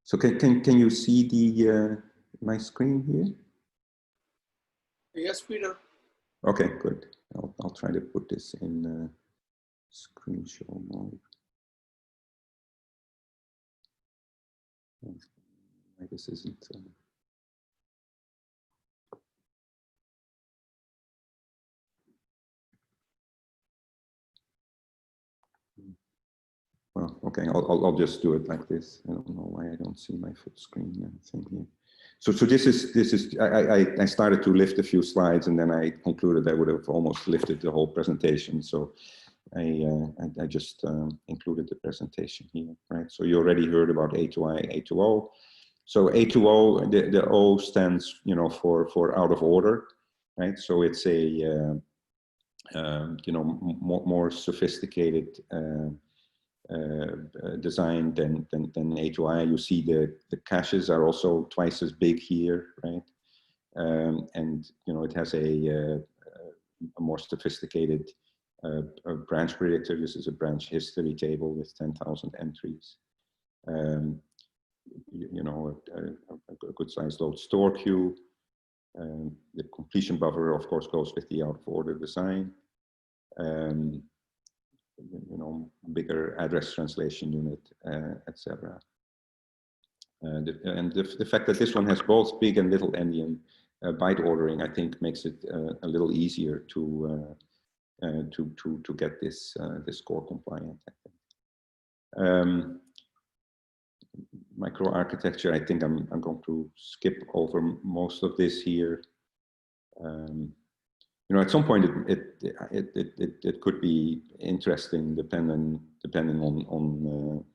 so can you see the my screen here? Yes, Peter. Okay, good. I'll try to put this in screen show mode. This isn't. Well, okay, I'll just do it like this. I don't know why I don't see my full screen thing here. So this is I started to lift a few slides and then I concluded I would have almost lifted the whole presentation. So I just included the presentation here, right? So you already heard about A2I, A2O. So A2O, the O stands, you know, for out of order, right? So it's a you know, more sophisticated design than A2I. You see the caches are also twice as big here, right? And you know, it has a more sophisticated branch predictor. This is a branch history table with 10,000 entries. You know, a good sized load store queue. The completion buffer, of course, goes with the out of order design. You know, bigger address translation unit, etc. And the fact that this one has both big and little endian byte ordering, I think, makes it a little easier to get this this core compliant. I think. Microarchitecture, I think I'm going to skip over most of this here. You know, at some point it could be interesting, depending on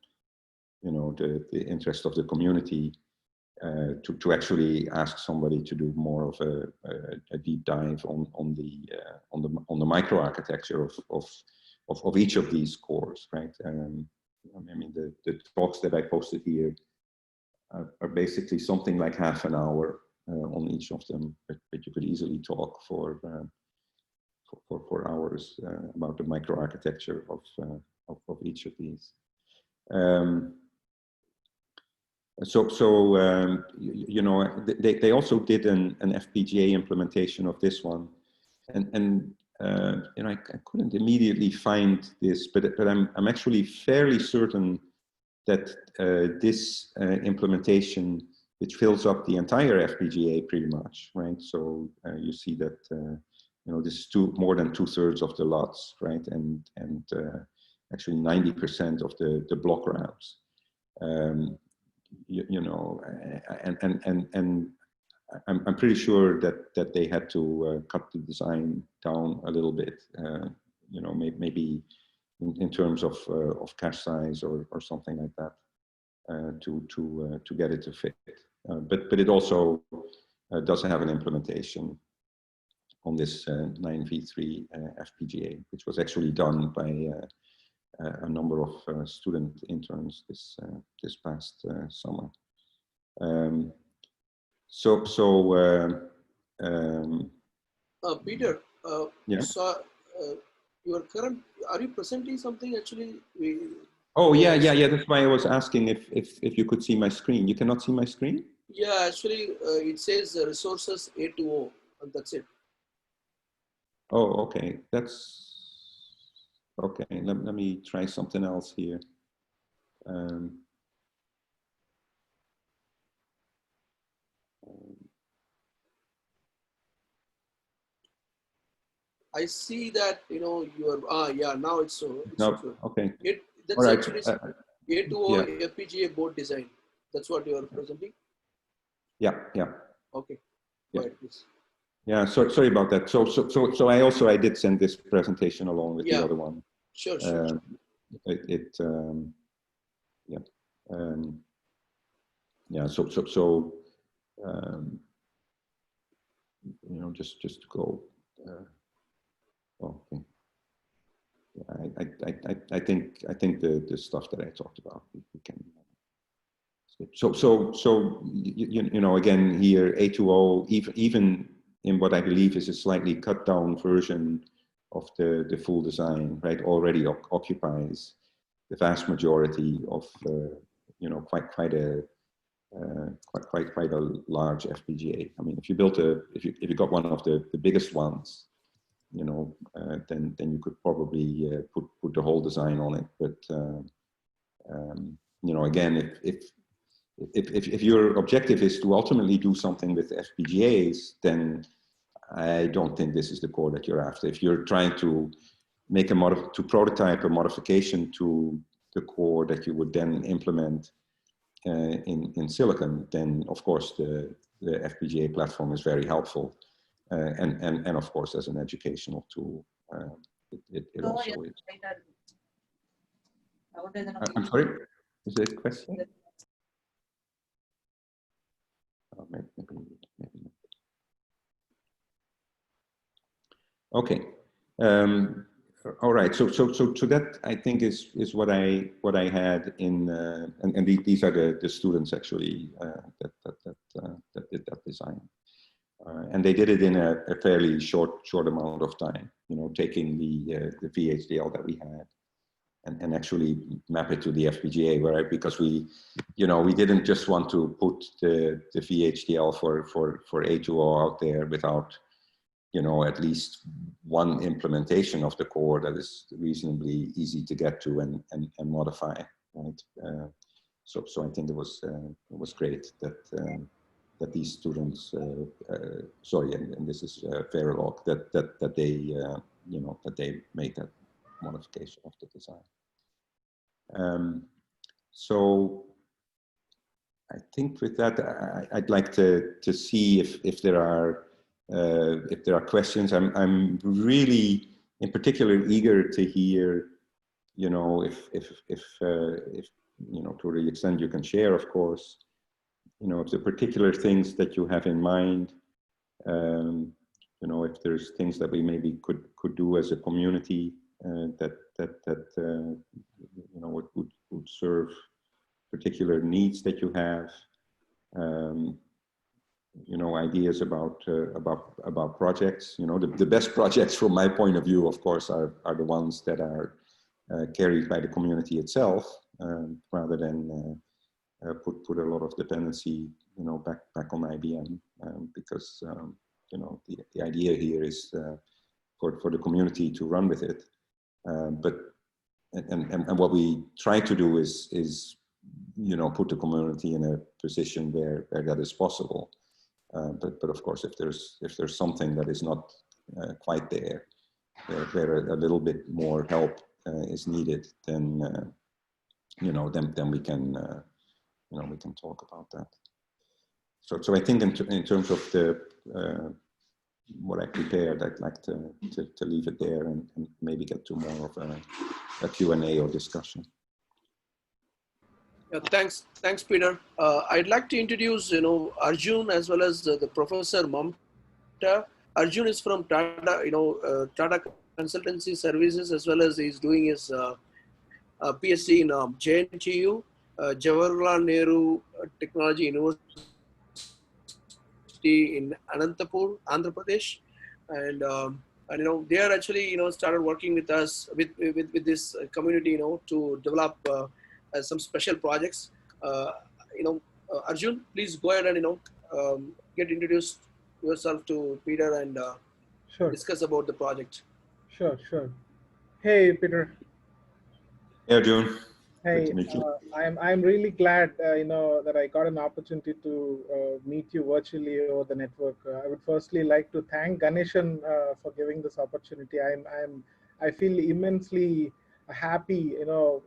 you know, the interest of the community, to actually ask somebody to do more of a deep dive on the microarchitecture of each of these cores, right? I mean, the talks that I posted here are basically something like half an hour, on each of them, but you could easily talk for hours about the microarchitecture of each of these. You know, they also did an FPGA implementation of this one, and you know, I couldn't immediately find this, but I'm actually fairly certain that this implementation, which fills up the entire FPGA pretty much, right? So you see that you know, this is more than 2/3 of the lots, right? And actually 90% of the block routes. You know, and I'm pretty sure that they had to cut the design down a little bit. You know, maybe in terms of cache size or something like that, to get it to fit. But it also does have an implementation on this 9v3 FPGA, which was actually done by a number of student interns this past summer. Peter, yeah. so your current, are you presenting something actually? Oh yeah. That's why I was asking if you could see my screen. You cannot see my screen? Yeah, actually, it says resources A2O, and that's it. Oh, okay. That's okay. Let me try something else here. I see that, you know, you're, yeah, now it's so. No, okay. That's all right. actually A2O yeah. FPGA board design. That's what you are presenting? Yeah. Okay, yeah. go ahead, please. Yeah, sorry about that. So I did send this presentation along with the other one. Sure. You know, just to go. Okay. Yeah, I think the stuff that I talked about we can. So you know, again here A2O, even in what I believe is a slightly cut down version of the full design, right, already occupies the vast majority of you know, quite a large FPGA. I mean, if you built if you got one of the biggest ones, you know, then you could probably put the whole design on it. But you know, again, if your objective is to ultimately do something with FPGAs, then I don't think this is the core that you're after. If you're trying to make to prototype a modification to the core that you would then implement in silicon, then of course the FPGA platform is very helpful, and of course as an educational tool, it also is. I'm sorry, is there a question? Maybe not. Okay. All right. So that I think is what I had in, and these are the students actually that did that design, and they did it in a fairly short amount of time. You know, taking the VHDL that we had and actually map it to the FPGA, right? Because we didn't just want to put the VHDL for A2O out there without, you know, at least one implementation of the core that is reasonably easy to get to and modify, right? So I think it was great that these students, sorry, and this is Verilog, that they you know, that they made that modification of the design. So I think with that, I'd like to see if there are questions. I'm really, in particular, eager to hear, you know, if you know, to the extent you can share, of course, you know, if there are particular things that you have in mind, you know, if there's things that we maybe could do as a community that you know, would serve particular needs that you have. you know, ideas about projects. You know, the best projects from my point of view, of course, are the ones that are carried by the community itself, rather than put a lot of dependency, you know, back on IBM, because you know, the idea here is for the community to run with it, but and what we try to do is you know, put the community in a position where that is possible. But of course, if there's something that is not quite there, where a little bit more help is needed, then you know, then we can you know, we can talk about that. So I think in terms of the what I prepared, I'd like to leave it there and maybe get to more of a Q&A or discussion. Yeah, thanks, Peter. I'd like to introduce, you know, Arjun as well as the Professor Mamta. Arjun is from Tata, you know, Tata Consultancy Services, as well as he's doing his PhD in JNTU, Jawaharlal Nehru Technology University in Anantapur, Andhra Pradesh, and you know, they are actually, you know, started working with us with this community, you know, to develop some special projects. You know, Arjun, please go ahead and, you know, get introduced yourself to Peter and Sure, discuss about the project. sure, sure. Hey, Peter. Yeah, June. Good Hey, to meet you. I'm really glad, you know, that I got an opportunity to meet you virtually over the network. I would firstly like to thank Ganeshan for giving this opportunity. I feel immensely happy. You know,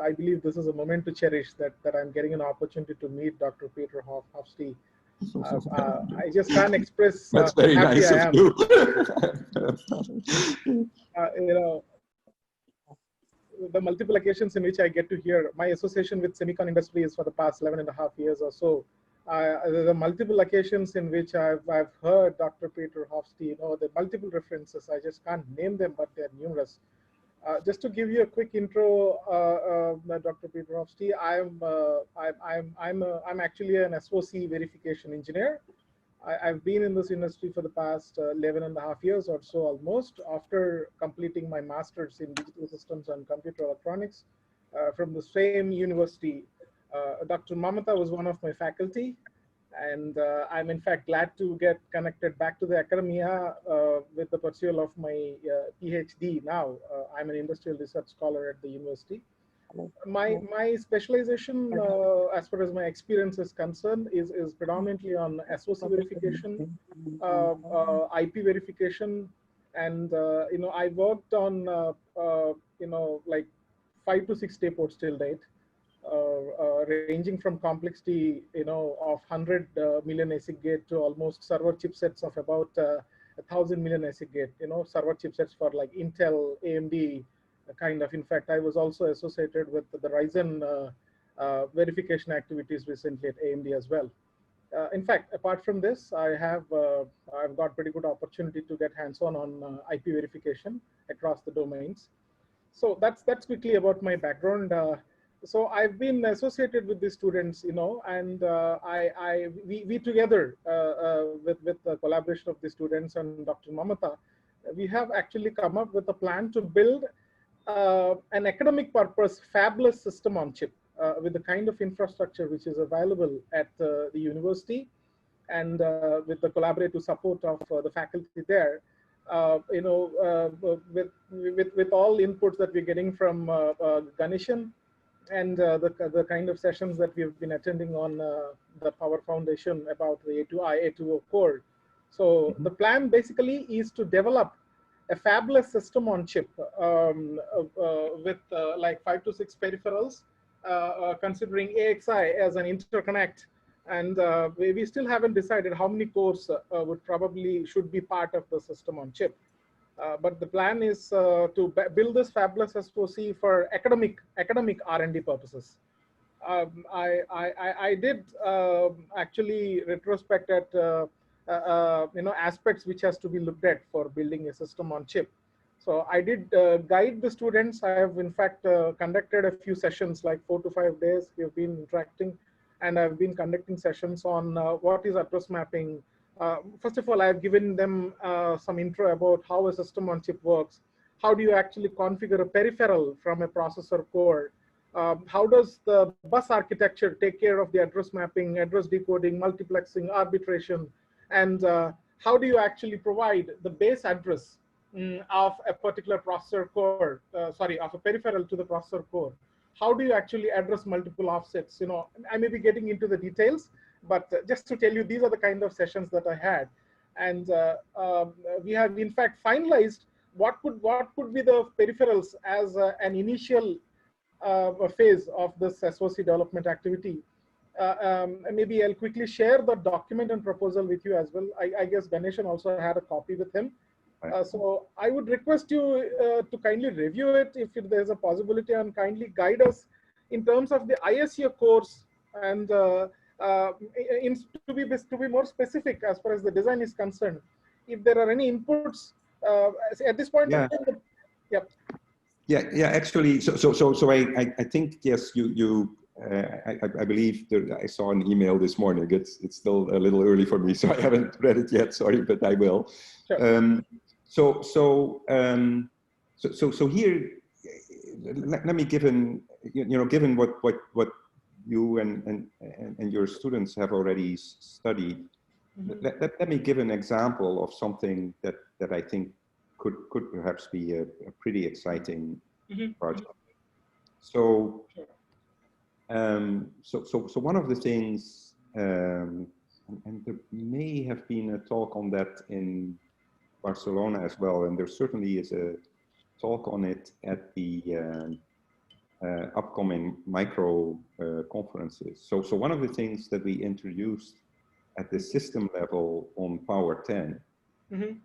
I believe this is a moment to cherish, that I'm getting an opportunity to meet Dr. Peter Hofstee. I just can't express That's how very happy nice I of am. you. You know, the multiple occasions in which I get to hear, my association with semicon industry is for the past 11.5 years or so. The multiple occasions in which I've heard Dr. Peter Hofstee, you know, the multiple references, I just can't name them, but they're numerous. Just to give you a quick intro, Dr. Peter Hofstee, I'm actually an SOC verification engineer. I've been in this industry for the past 11.5 years or so almost, after completing my master's in digital systems and computer electronics from the same university. Dr. Mamata was one of my faculty, and I'm in fact glad to get connected back to the academia with the pursuit of my PhD now. I'm an industrial research scholar at the university. My specialization, as far as my experience is concerned, is predominantly on SOC verification, IP verification, and you know, I worked on you know, like 5 to 6 ports till date, ranging from complexity, you know, of 100 million ASIC gate to almost server chipsets of about 1,000 million ASIC gate. You know, server chipsets for like Intel, AMD. Kind of. In fact, I was also associated with the Ryzen verification activities recently at AMD as well. In fact, apart from this, I've got pretty good opportunity to get hands-on on IP verification across the domains. So that's quickly about my background. So I've been associated with these students, you know, and we together with the collaboration of the students and Dr. Mamata, we have actually come up with a plan to build an academic purpose fabless system on chip with the kind of infrastructure which is available at the university, and with the collaborative support of the faculty there. You know, with all inputs that we're getting from Ganeshan, and the kind of sessions that we've been attending on the Power Foundation about the A2I, A2O core. So the plan basically is to develop a fabless system on chip with like 5 to 6 peripherals, considering AXI as an interconnect. And we still haven't decided how many cores should be part of the system on chip. But the plan is to build this fabless SoC for academic R&D purposes. I did actually retrospect at you know, aspects which has to be looked at for building a system on chip. So I did guide the students. I have in fact conducted a few sessions, like 4 to 5 days. We've been interacting and I've been conducting sessions on what is address mapping. First of all, I've given them some intro about how a system on chip works. How do you actually configure a peripheral from a processor core? How does the bus architecture take care of the address mapping, address decoding, multiplexing, arbitration, and how do you actually provide the base address of a particular processor core, of a peripheral to the processor core? How do you actually address multiple offsets? I may be getting into the details, but just to tell you, these are the kind of sessions that I had. And we have in fact finalized what could be the peripherals as an initial phase of this SOC development activity. Maybe I'll quickly share the document and proposal with you as well. I guess Ganeshan also had a copy with him. So I would request you to kindly review it if there's a possibility, and kindly guide us in terms of the IISc course, and to be more specific as far as the design is concerned. If there are any inputs at this point, yeah. Yep. Yeah. Actually, so I think yes, I believe I saw an email this morning. It's still a little early for me, so I haven't read it yet. Sorry, but I will. Sure. So here, let me given what you and your students have already studied. Mm-hmm. Let me give an example of something that I think could perhaps be a pretty exciting mm-hmm. project. So, so one of the things, and there may have been a talk on that in Barcelona as well, and there certainly is a talk on it at the upcoming micro conferences. So one of the things that we introduced at the system level on Power 10 mm-hmm.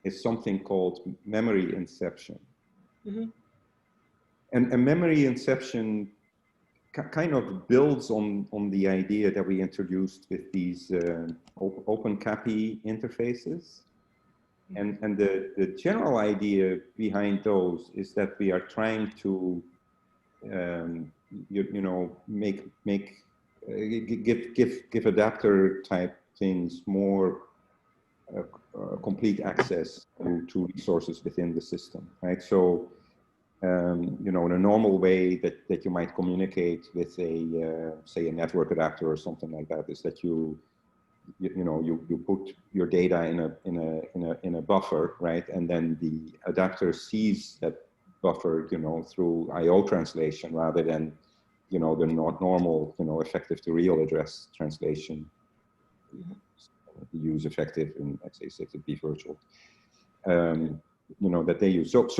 is something called memory inception. Mm-hmm. And a memory inception kind of builds on the idea that we introduced with these open CAPI interfaces. And the general idea behind those is that we are trying to, give adapter type things more complete access to resources within the system, right? So, in a normal way that you might communicate with say a network adapter or something like that is that you put your data in a buffer, right? And then the adapter sees that buffer, through I/O translation rather than, the not normal, effective to real address translation. Use effective and x86 be virtual, that they use. But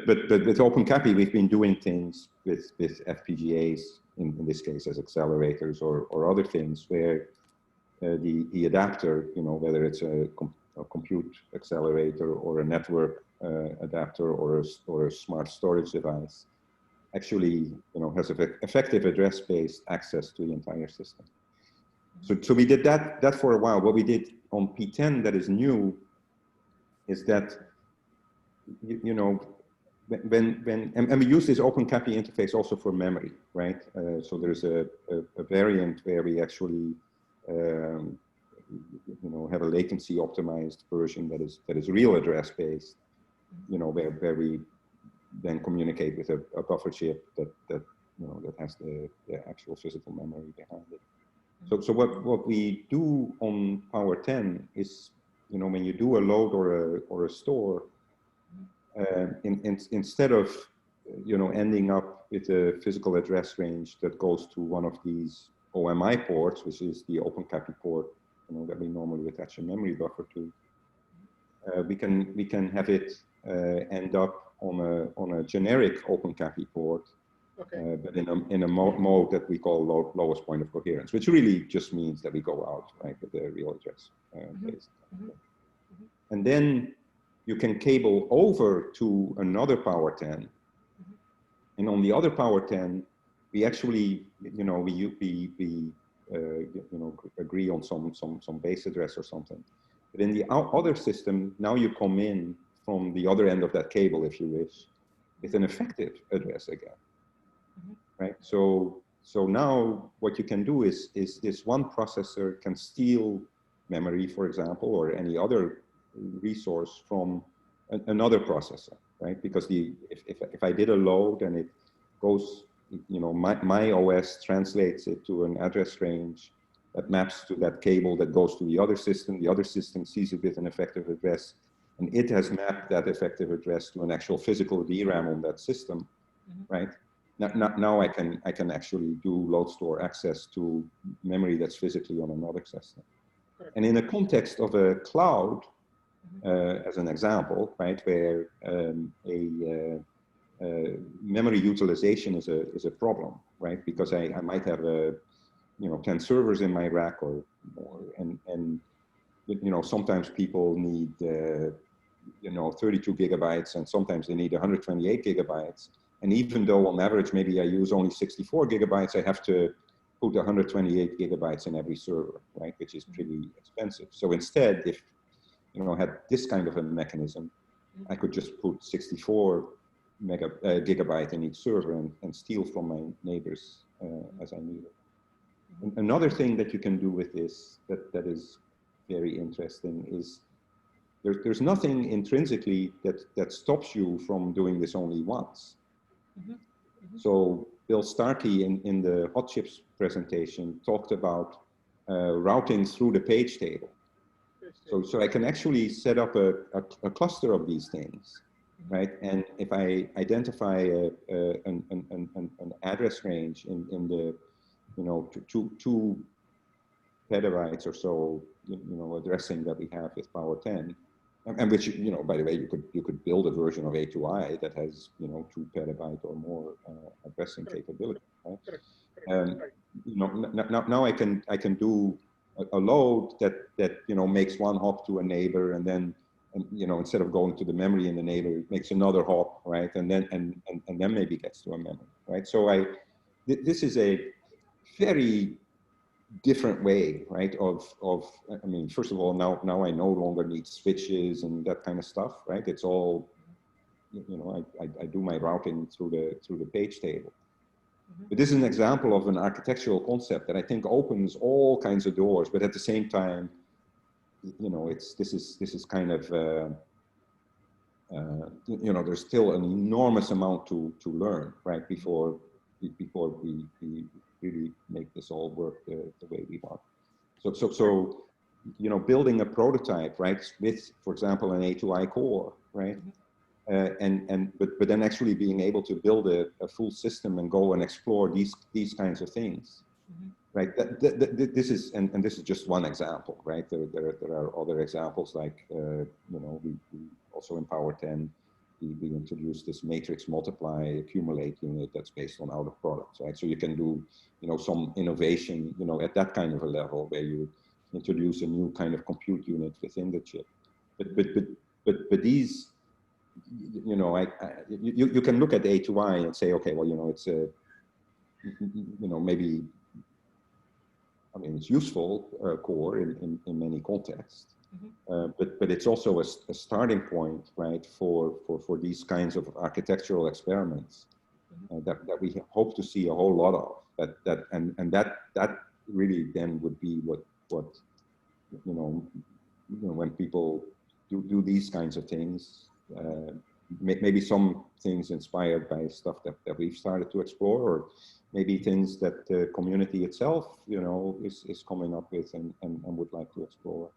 with OpenCAPI, we've been doing things with FPGAs in this case as accelerators or other things where the adapter, whether it's a compute accelerator or a network adapter or a smart storage device, actually, has effective address-based access to the entire system. So we did that for a while. What we did on P10 that is new is that, and we use this OpenCAPI interface also for memory, right? So there's a variant where we actually, have a latency optimized version that is real address based, where we then communicate with a buffer chip that has the actual physical memory behind it. So what we do on Power 10 is, when you do a load or a store, instead of ending up with a physical address range that goes to one of these OMI ports, which is the OpenCAPI port, that we normally attach a memory buffer to, we can have it end up on a generic OpenCAPI port. Okay. But in a mode that we call lowest point of coherence, which really just means that we go out, right, with the real address base. And then you can cable over to another Power 10, and on the other Power 10, we actually, we agree on some base address or something. But in the other system, now you come in from the other end of that cable, if you wish, with an effective address again. Right, so So now what you can do is this one processor can steal memory, for example, or any other resource from another processor, right? Because if I did a load and it goes, you know, my OS translates it to an address range that maps to that cable that goes to the other system sees it with an effective address, and it has mapped that effective address to an actual physical DRAM on that system, right? Now I can actually do load store access to memory that's physically on another system. And in the context of a cloud, as an example, right, where memory utilization is a problem, right? Because I might have 10 servers in my rack or more, and you know, sometimes people need 32 gigabytes, and sometimes they need 128 gigabytes. And even though on average maybe I use only 64 gigabytes, I have to put 128 gigabytes in every server, right? Which is pretty expensive. So instead, if I had this kind of a mechanism, I could just put 64 gigabyte in each server and steal from my neighbors as I need it. And another thing that you can do with this that is very interesting is there's nothing intrinsically that stops you from doing this only once. So Bill Starkey in the Hot Chips presentation talked about routing through the page table. So I can actually set up a cluster of these things, right? And if I identify an address range in the 2 petabytes or so, addressing that we have with Power 10, and which, by the way, you could build a version of A2I that has 2 petabyte or more addressing capability, right? Now I can do a load that makes one hop to a neighbor, and then instead of going to the memory in the neighbor, it makes another hop, right? And then maybe gets to a memory, right? So this is a very different way, right? I mean, first of all, now I no longer need switches and that kind of stuff, right? It's all, I do my routing through the page table. But this is an example of an architectural concept that I think opens all kinds of doors, but at the same time, this is kind of, there's still an enormous amount to learn, right? Before we really make this all work the way we want. So building a prototype, right, with, for example, an A2I core, right? But then actually being able to build a full system and go and explore these kinds of things, right? This is this is just one example, right? There are other examples, like we also in Power 10 we introduced this matrix multiply accumulate unit that's based on out of products, right? So you can do some innovation at that kind of a level where you introduce a new kind of compute unit within the chip, but these you can look at A2I and say, okay, well, it's a, maybe, I mean, it's useful core in many contexts, but it's also a starting point, right, for these kinds of architectural experiments that we hope to see a whole lot of. That really then would be what when people do these kinds of things. Maybe some things inspired by stuff that we've started to explore, or maybe things that the community itself, is coming up with and would like to explore.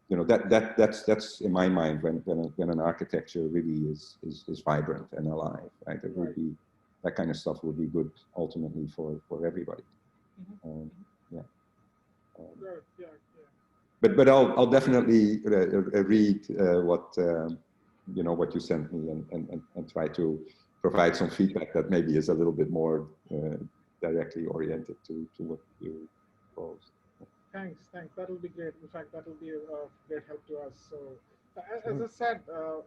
That's in my mind when an architecture really is vibrant and alive, right? It would be, that kind of stuff would be good ultimately for everybody. But I'll definitely read what what you sent me and try to provide some feedback that maybe is a little bit more directly oriented to what you proposed. Thanks. That will be great. In fact, that will be a great help to us. So, as I said,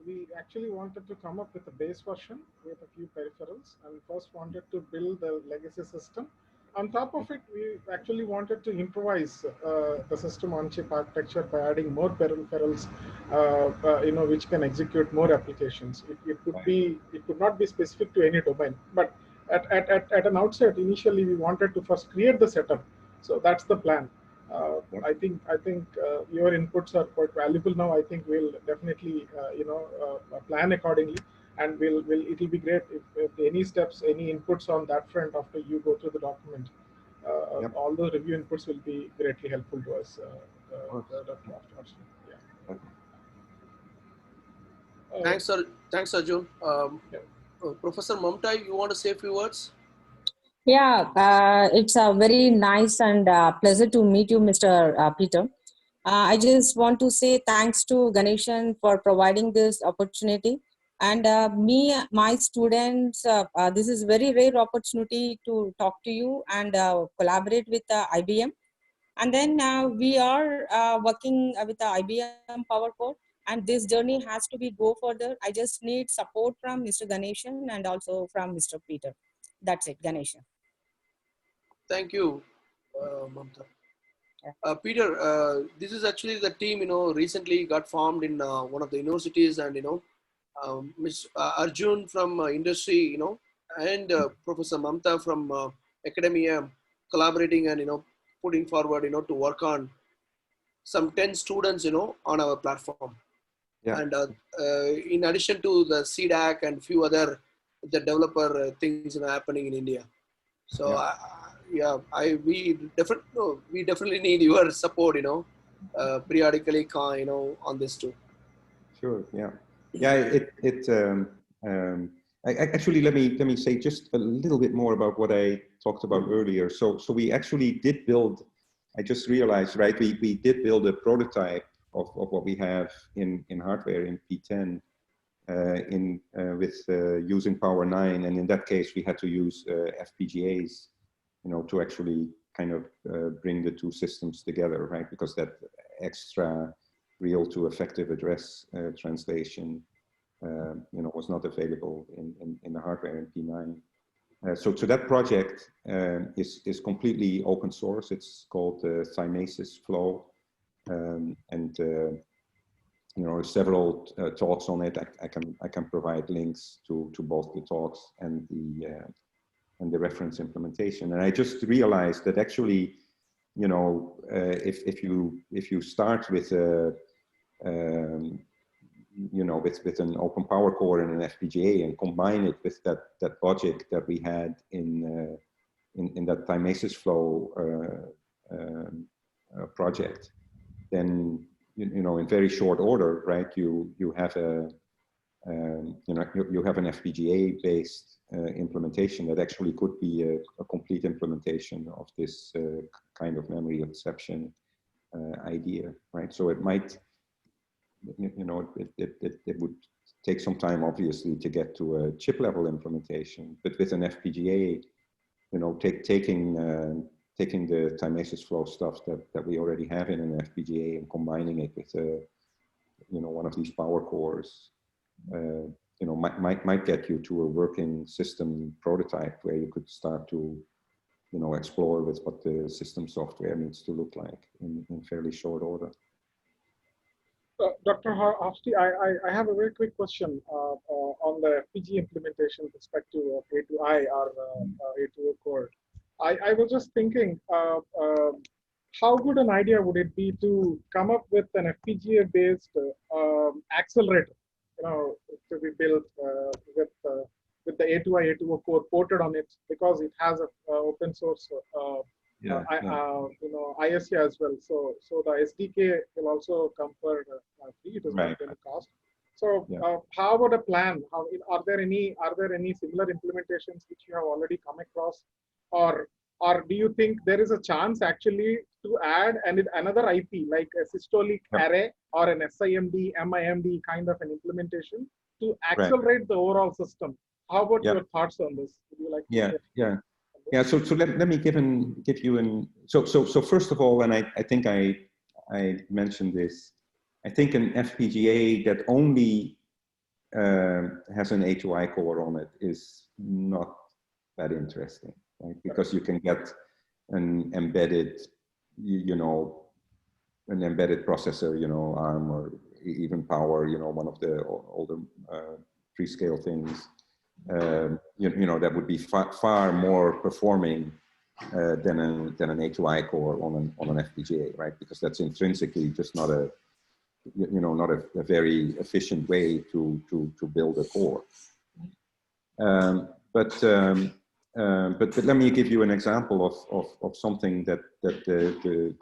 we actually wanted to come up with a base version with a few peripherals, and first wanted to build the legacy system. On top of it, we actually wanted to improvise the system on chip architecture by adding more peripherals, which can execute more applications. It could not be specific to any domain, but at an outset, initially we wanted to first create the setup. So that's the plan. I think your inputs are quite valuable now. I think we'll definitely plan accordingly, and it'll be great if any steps, any inputs on that front after you go through the document. All the review inputs will be greatly helpful to us. Yeah. Thanks, Arjun. Yeah. Professor Mamta, you want to say a few words? Yeah, it's a very nice and pleasure to meet you, Mr. Peter. I just want to say thanks to Ganeshan for providing this opportunity. And my students, this is very rare opportunity to talk to you and collaborate with IBM. And then we are working with the IBM Power Core, and this journey has to be go further. I just need support from Mr. Ganeshan and also from Mr. Peter. That's it, Ganeshan. Thank you, Mamta. Yeah. Peter, this is actually the team, recently got formed in one of the universities, and, Ms. Arjun from industry, and Professor Mamta from academia collaborating and, putting forward, to work on some 10 students, on our platform. Yeah. And in addition to the CDAC and few other the developer things, happening in India. So we definitely need your support, periodically, on this too. Sure. Yeah. Yeah. Actually, let me say just a little bit more about what I talked about earlier. So we actually did build. I just realized, right? We did build a prototype of what we have in hardware in P10 with using Power 9, and in that case we had to use FPGAs, to actually kind of bring the two systems together, right? Because that extra real to effective address translation, was not available in the hardware in P9. So that project is completely open source. It's called Thymasis Flow, and several talks on it. I can provide links to both the talks and the reference implementation. And I just realized that actually, if you start with a with an open power core and an FPGA and combine it with that logic that we had in that Thymasis Flow project, then in very short order, right? You have you have an FPGA based implementation that actually could be a complete implementation of this kind of memory exception idea, right? So it might, it would take some time, obviously, to get to a chip level implementation, but with an FPGA, taking the Thymasis Flow stuff that we already have in an FPGA and combining it with one of these power cores, might get you to a working system prototype where you could start to explore with what the system software needs to look like in fairly short order. Dr. Hofstee, I have a very quick question on the FPGA implementation perspective of A2I or A2O core. I was just thinking, how good an idea would it be to come up with an FPGA-based accelerator, to be built with the A2I, A2O core ported on it, because it has a open source IISc as well. So the SDK will also come for free. It does not have any cost. So how about a plan? Are there any similar implementations which you have already come across, or do you think there is a chance actually to add another IP like a systolic array or an SIMD, MIMD kind of an implementation to accelerate the overall system? How about your thoughts on this? Would you like to share? Yeah. So let me give you an so first of all, and I think I mentioned this. I think an FPGA that only has an A2I core on it is not that interesting, right? Because you can get an embedded, an embedded processor, ARM or even Power, one of the older Freescale things. you know, that would be far more performing than an A2I core on an FPGA, right? Because that's intrinsically just not a, you know, not a very efficient way to build a core. But let me give you an example of something that the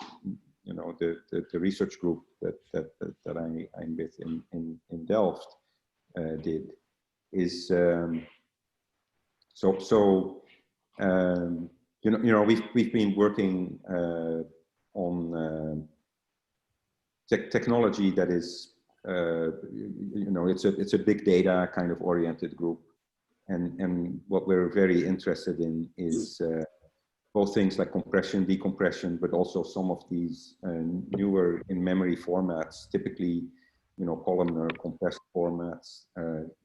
you know, the research group that I'm with in Delft did is you know, we've been working on technology that is you know, it's a big data kind of oriented group, and what we're very interested in is both things like compression, decompression, but also some of these newer in-memory formats, typically, you know, columnar compressed formats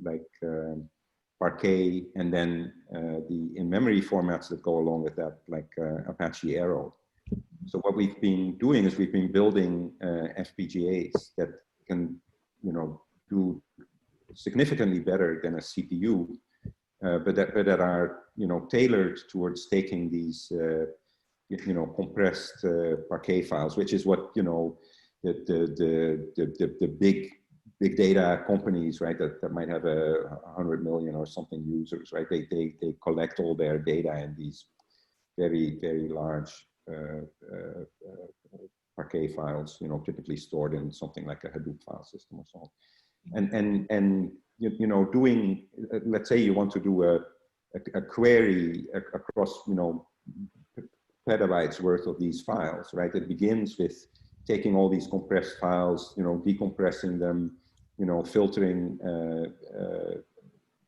like Parquet, and then the in-memory formats that go along with that, like Apache Arrow. So what we've been doing is we've been building FPGAs that can, you know, do significantly better than a CPU, but that are, you know, tailored towards taking these, you know, compressed Parquet files, which is what, you know, the big data companies, right, that might have 100 million or something users, right? They collect all their data in these very, very large Parquet files, you know, typically stored in something like a Hadoop file system or so on. And you know, doing, let's say you want to do a query across, you know, petabytes worth of these files, right? It begins with taking all these compressed files, you know, decompressing them, you know, filtering,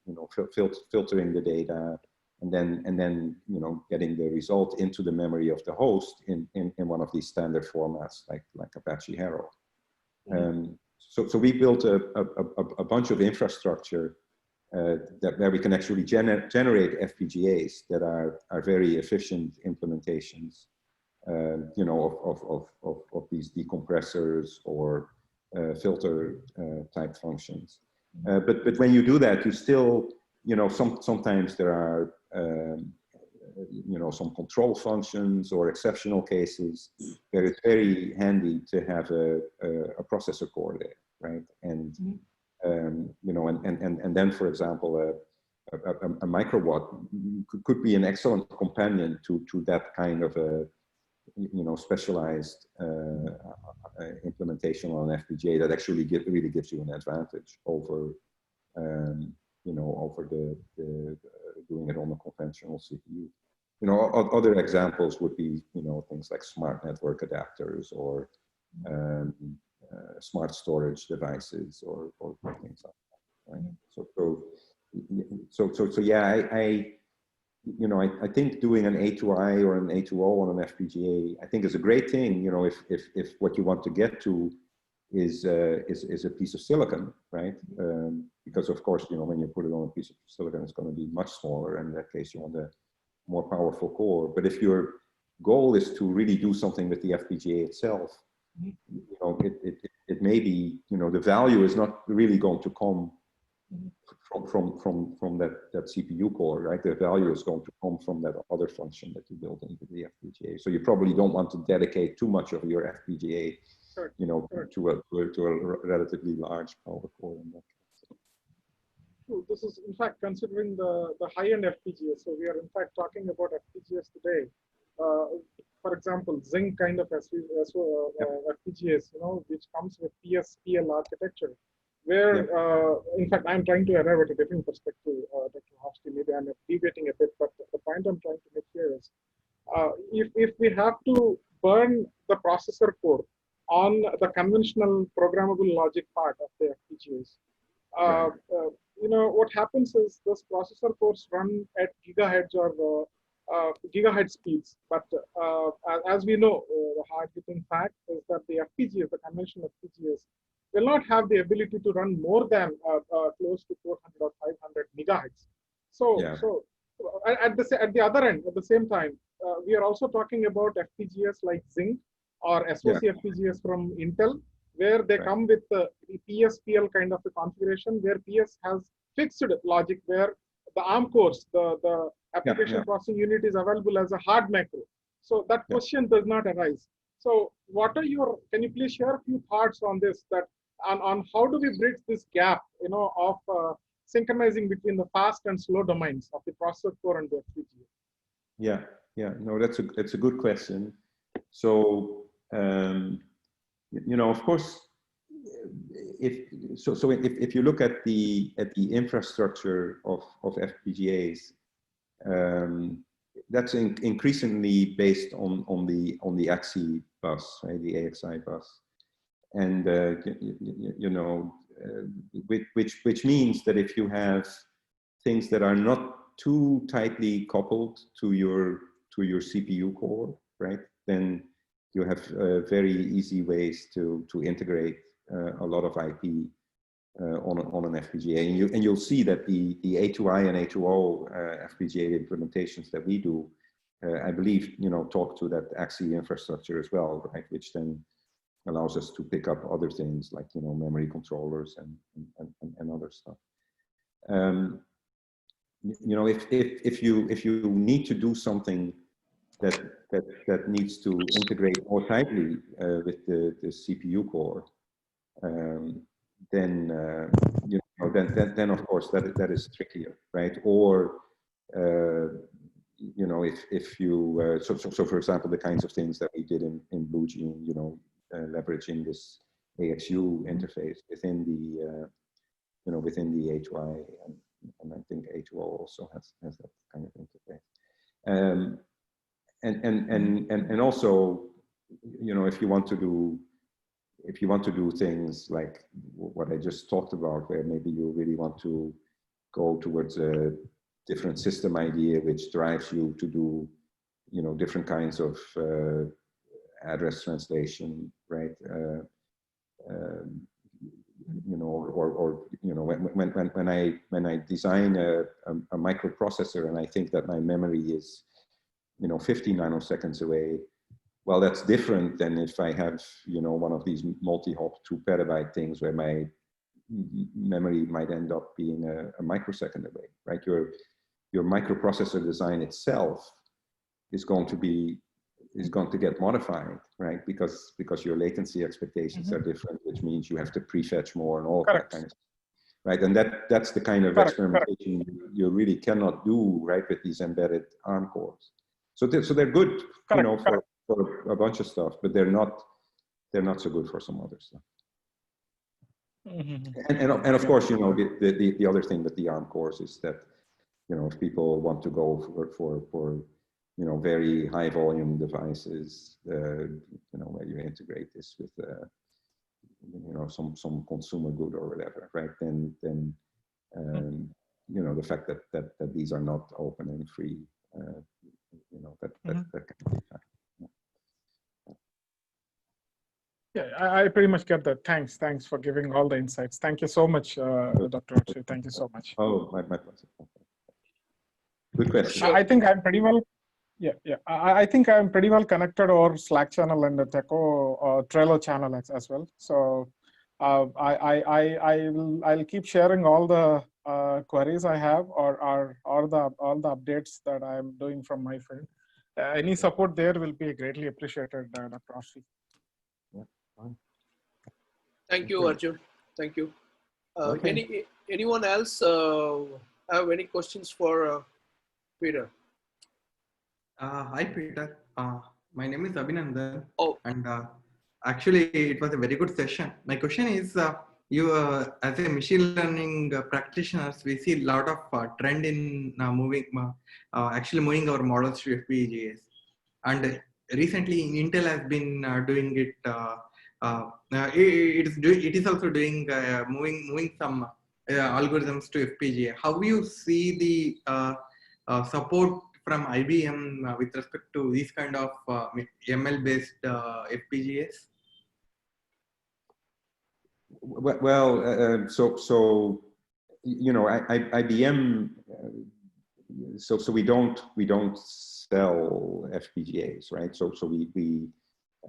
you know, filtering the data, and then you know, getting the result into the memory of the host in one of these standard formats like Apache Arrow. So we built a bunch of infrastructure where we can actually generate FPGAs that are very efficient implementations, you know, of these decompressors or filter type functions. But when you do that, you still, you know, sometimes there are you know, some control functions or exceptional cases where it's very handy to have a processor core there, right? And you know, and then, for example, a Microwatt could be an excellent companion to that kind of a, you know, specialized implementation on an FPGA that actually really gives you an advantage over you know, over the doing it on a conventional CPU. You know, other examples would be, you know, things like smart network adapters or smart storage devices or things like that, right? So yeah, you know, I think doing an A2I or an A2O on an FPGA, I think is a great thing, you know, if what you want to get to is a piece of silicon, right? Because of course, you know, when you put it on a piece of silicon, it's going to be much smaller, and in that case, you want a more powerful core. But if your goal is to really do something with the FPGA itself, you know, it may be, you know, the value is not really going to come from that CPU core, right? The value is going to come from that other function that you build into the FPGA. So you probably don't want to dedicate too much of your FPGA, you know, to a relatively large power core in that case. This is in fact considering the high-end FPGAs. So we are in fact talking about FPGAs today. For example, Zinc kind of FPGAs, you know, which comes with PSPL architecture, where in fact I'm trying to arrive at a different perspective, Dr. Hofstee. Maybe I'm deviating a bit, but the point I'm trying to make here is, if we have to burn the processor core on the conventional programmable logic part of the FPGAs, you know, what happens is those processor cores run at gigahertz or gigahertz speeds. But as we know, the hard-hitting fact is that the FPGAs, the conventional FPGAs, will not have the ability to run more than close to 400 or 500 megahertz. So, at the other end, at the same time, we are also talking about FPGAs like Zinc or SoC FPGAs from Intel, where they come with the PSPL kind of a configuration, where PS has fixed logic, where the ARM cores, the application processing unit is available as a hard macro. So that question does not arise. So what are your, can you please share a few thoughts on this, that on how do we bridge this gap, of synchronizing between the fast and slow domains of the processor core and the FPGA? No, that's a good question. So, of course, if you look at the infrastructure of FPGAs, that's increasingly based on the AXI bus, right? The AXI bus, and which means that if you have things that are not too tightly coupled to your CPU core, right, then you have very easy ways to integrate a lot of IP on an FPGA, and you'll see that the A2I and A2O FPGA implementations that we do, I believe, talk to that AXI infrastructure as well, right? Which then allows us to pick up other things like memory controllers and other stuff. If you need to do something that needs to integrate more tightly with the CPU core, then of course that is trickier, right? Or if you so for example, the kinds of things that we did in BlueGene, leveraging this AXU interface within the within the A2I, and I think A2O also has that kind of interface. And also, if you want to do things like what I just talked about, where maybe you really want to go towards a different system idea, which drives you to do, different kinds of address translation, right? When I design a microprocessor and I think that my memory is 50 nanoseconds away, well, that's different than if I have one of these multi-hop 2 petabyte things where my memory might end up being a microsecond away, right? Your microprocessor design itself is going to get modified, right? Because your latency expectations are different, which means you have to prefetch more and all that kind of stuff, right? And that's the kind of experimentation you really cannot do, right, with these embedded ARM cores. So they're good, for a bunch of stuff, but they're not so good for some other stuff. And of course, the other thing with the ARM cores is that, if people want to go for very high volume devices, where you integrate this with some consumer good or whatever, right? Then the fact that these are not open and free, that can be fine. Yeah, I pretty much get that. Thanks for giving all the insights. Thank you so much, Dr. Hofstee. Thank you so much. Oh, my pleasure. Good question. I think I'm pretty well. I think I'm pretty well connected over Slack channel and the Teco Trello channel as well. So I'll keep sharing all the queries I have or the updates that I'm doing from my field. Any support there will be greatly appreciated, Dr. Hofstee. Thank you, Arjun. Thank you. Anyone else have any questions for Peter? Hi, Peter. My name is Abhinandan. Oh. And actually, it was a very good session. My question is, you as a machine learning practitioners, we see a lot of trend in actually moving our models to FPGAs. And recently, Intel has been doing it. It is also doing moving some algorithms to FPGA. How do you see the support from IBM with respect to these kind of ML-based FPGAs? Well, IBM. So we don't sell FPGAs, right? So we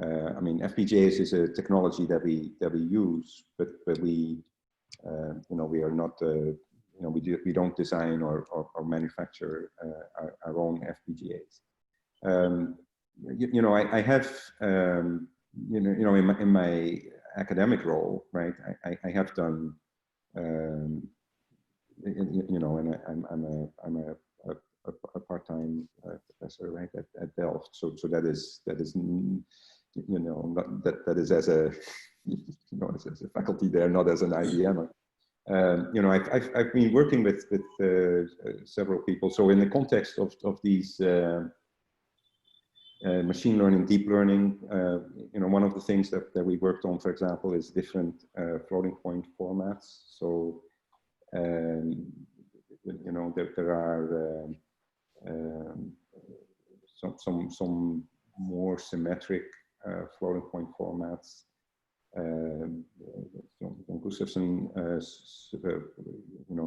I mean, FPGAs is a technology that we use, but we we are not we don't design or manufacture our own FPGAs. I have, in my academic role, right, I have done, and I'm a part-time professor, right, at Delft. So that is not, that is as a as a faculty there, not as an IBM. I've been working with several people. So in the context of these machine learning, deep learning, one of the things that we worked on, for example, is different floating point formats. So there are some more symmetric floating point formats. Gustafsson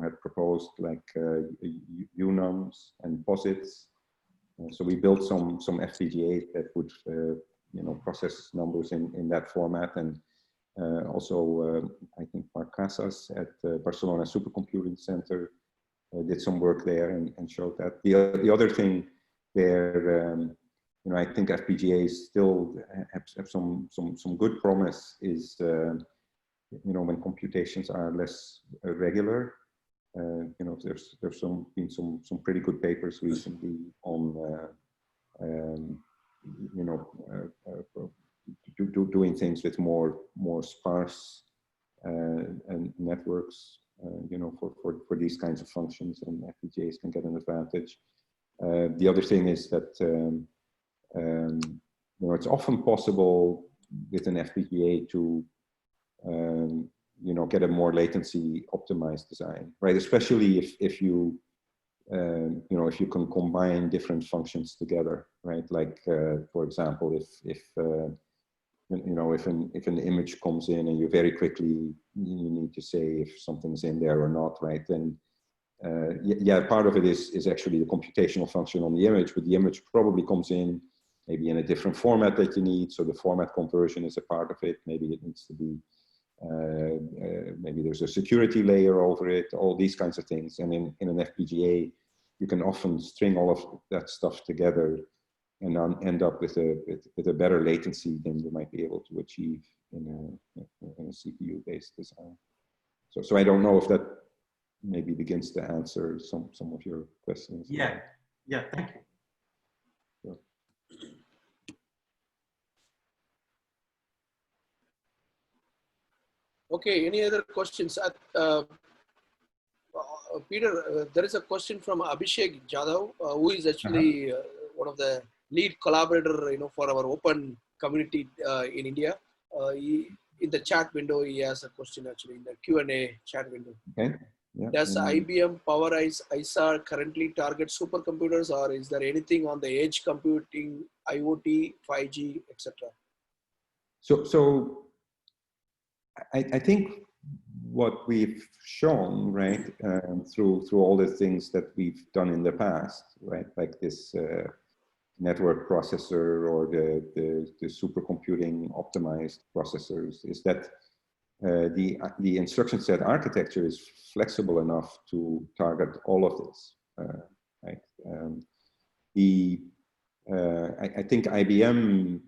had proposed like unums and posits. So we built some FPGAs that would process numbers in that format, and also I think Marc Casas at Barcelona Supercomputing Center did some work there and showed that. The other thing there, I think FPGAs still have some good promise is when computations are less regular. There's been some pretty good papers recently on doing things with more sparse networks. For these kinds of functions, and FPGAs can get an advantage. The other thing is that it's often possible with an FPGA to get a more latency optimized design, right? Especially if you if you can combine different functions together, right? Like for example, if an image comes in and you very quickly you need to say if something's in there or not, right? Then part of it is actually the computational function on the image, but the image probably comes in maybe in a different format that you need. So the format conversion is a part of it. Maybe it needs to be, maybe there's a security layer over it, all these kinds of things. And in an FPGA, you can often string all of that stuff together and end up with a better latency than you might be able to achieve in a CPU-based design. So I don't know if that maybe begins to answer some of your questions. Yeah, thank you. Sure. Okay, any other questions? Peter, there is a question from Abhishek Jadhav, who is actually one of the lead collaborator, for our open community in India. In the chat window, he has a question actually in the Q&A chat window. Okay. Yeah. Does IBM PowerEyes ISAR currently target supercomputers, or is there anything on the edge computing, IoT, 5G, etc.? So I think what we've shown, right, through all the things that we've done in the past, right, like this network processor or the supercomputing optimized processors, is that the instruction set architecture is flexible enough to target all of this, right? I think IBM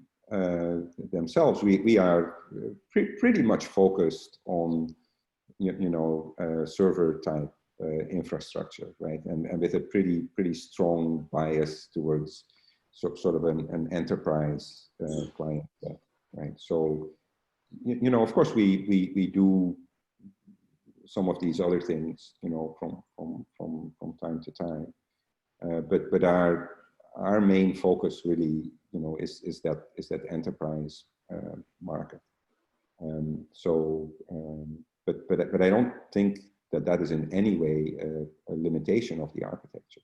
themselves, we are pretty much focused on server type infrastructure, right? And with a pretty strong bias towards sort of an enterprise client, right? So of course we do some of these other things, from time to time, but our main focus really, is that enterprise market. But I don't think that is in any way a limitation of the architecture.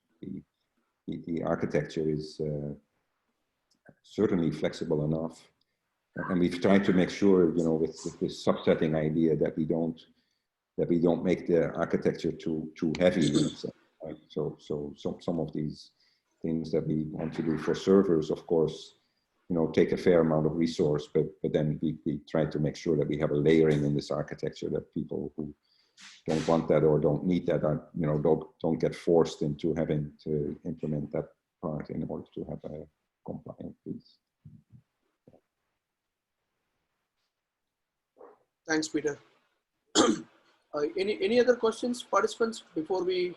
The architecture is certainly flexible enough, and we've tried to make sure, with this subsetting idea, that we don't make the architecture too heavy. Right? So some of these things that we want to do for servers, of course, take a fair amount of resource, but then we try to make sure that we have a layering in this architecture, that people who don't want that or don't need that, you know, don't get forced into having to implement that part in order to have a compliant piece. Thanks, Peter. Any other questions, participants, before we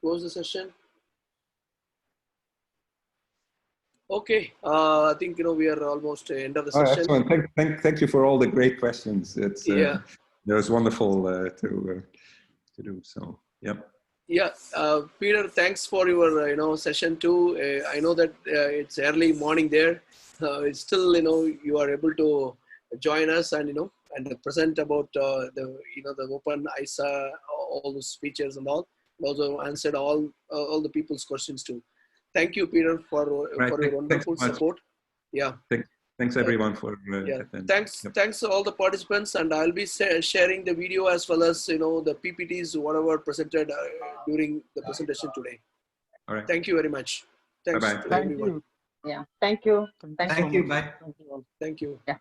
close the session? Okay, I think we are almost at the end of the session. Excellent. Thank you for all the great questions. It's yeah, it was wonderful to do. So yep. Yeah, Peter, thanks for your session too. I know that it's early morning there. It's still you are able to join us and and present about the open ISA, all those features and all. Also answered all the people's questions too. Thank you, Peter, for your wonderful support. Yeah. Thanks everyone for attending. Thanks to all the participants, and I'll be sharing the video as well as the PPTs, whatever presented during the presentation today. All right. Thank you very much. Thanks Bye-bye. to everyone. You. Yeah. Thank you. Thank you. Bye. Thank you. Yeah.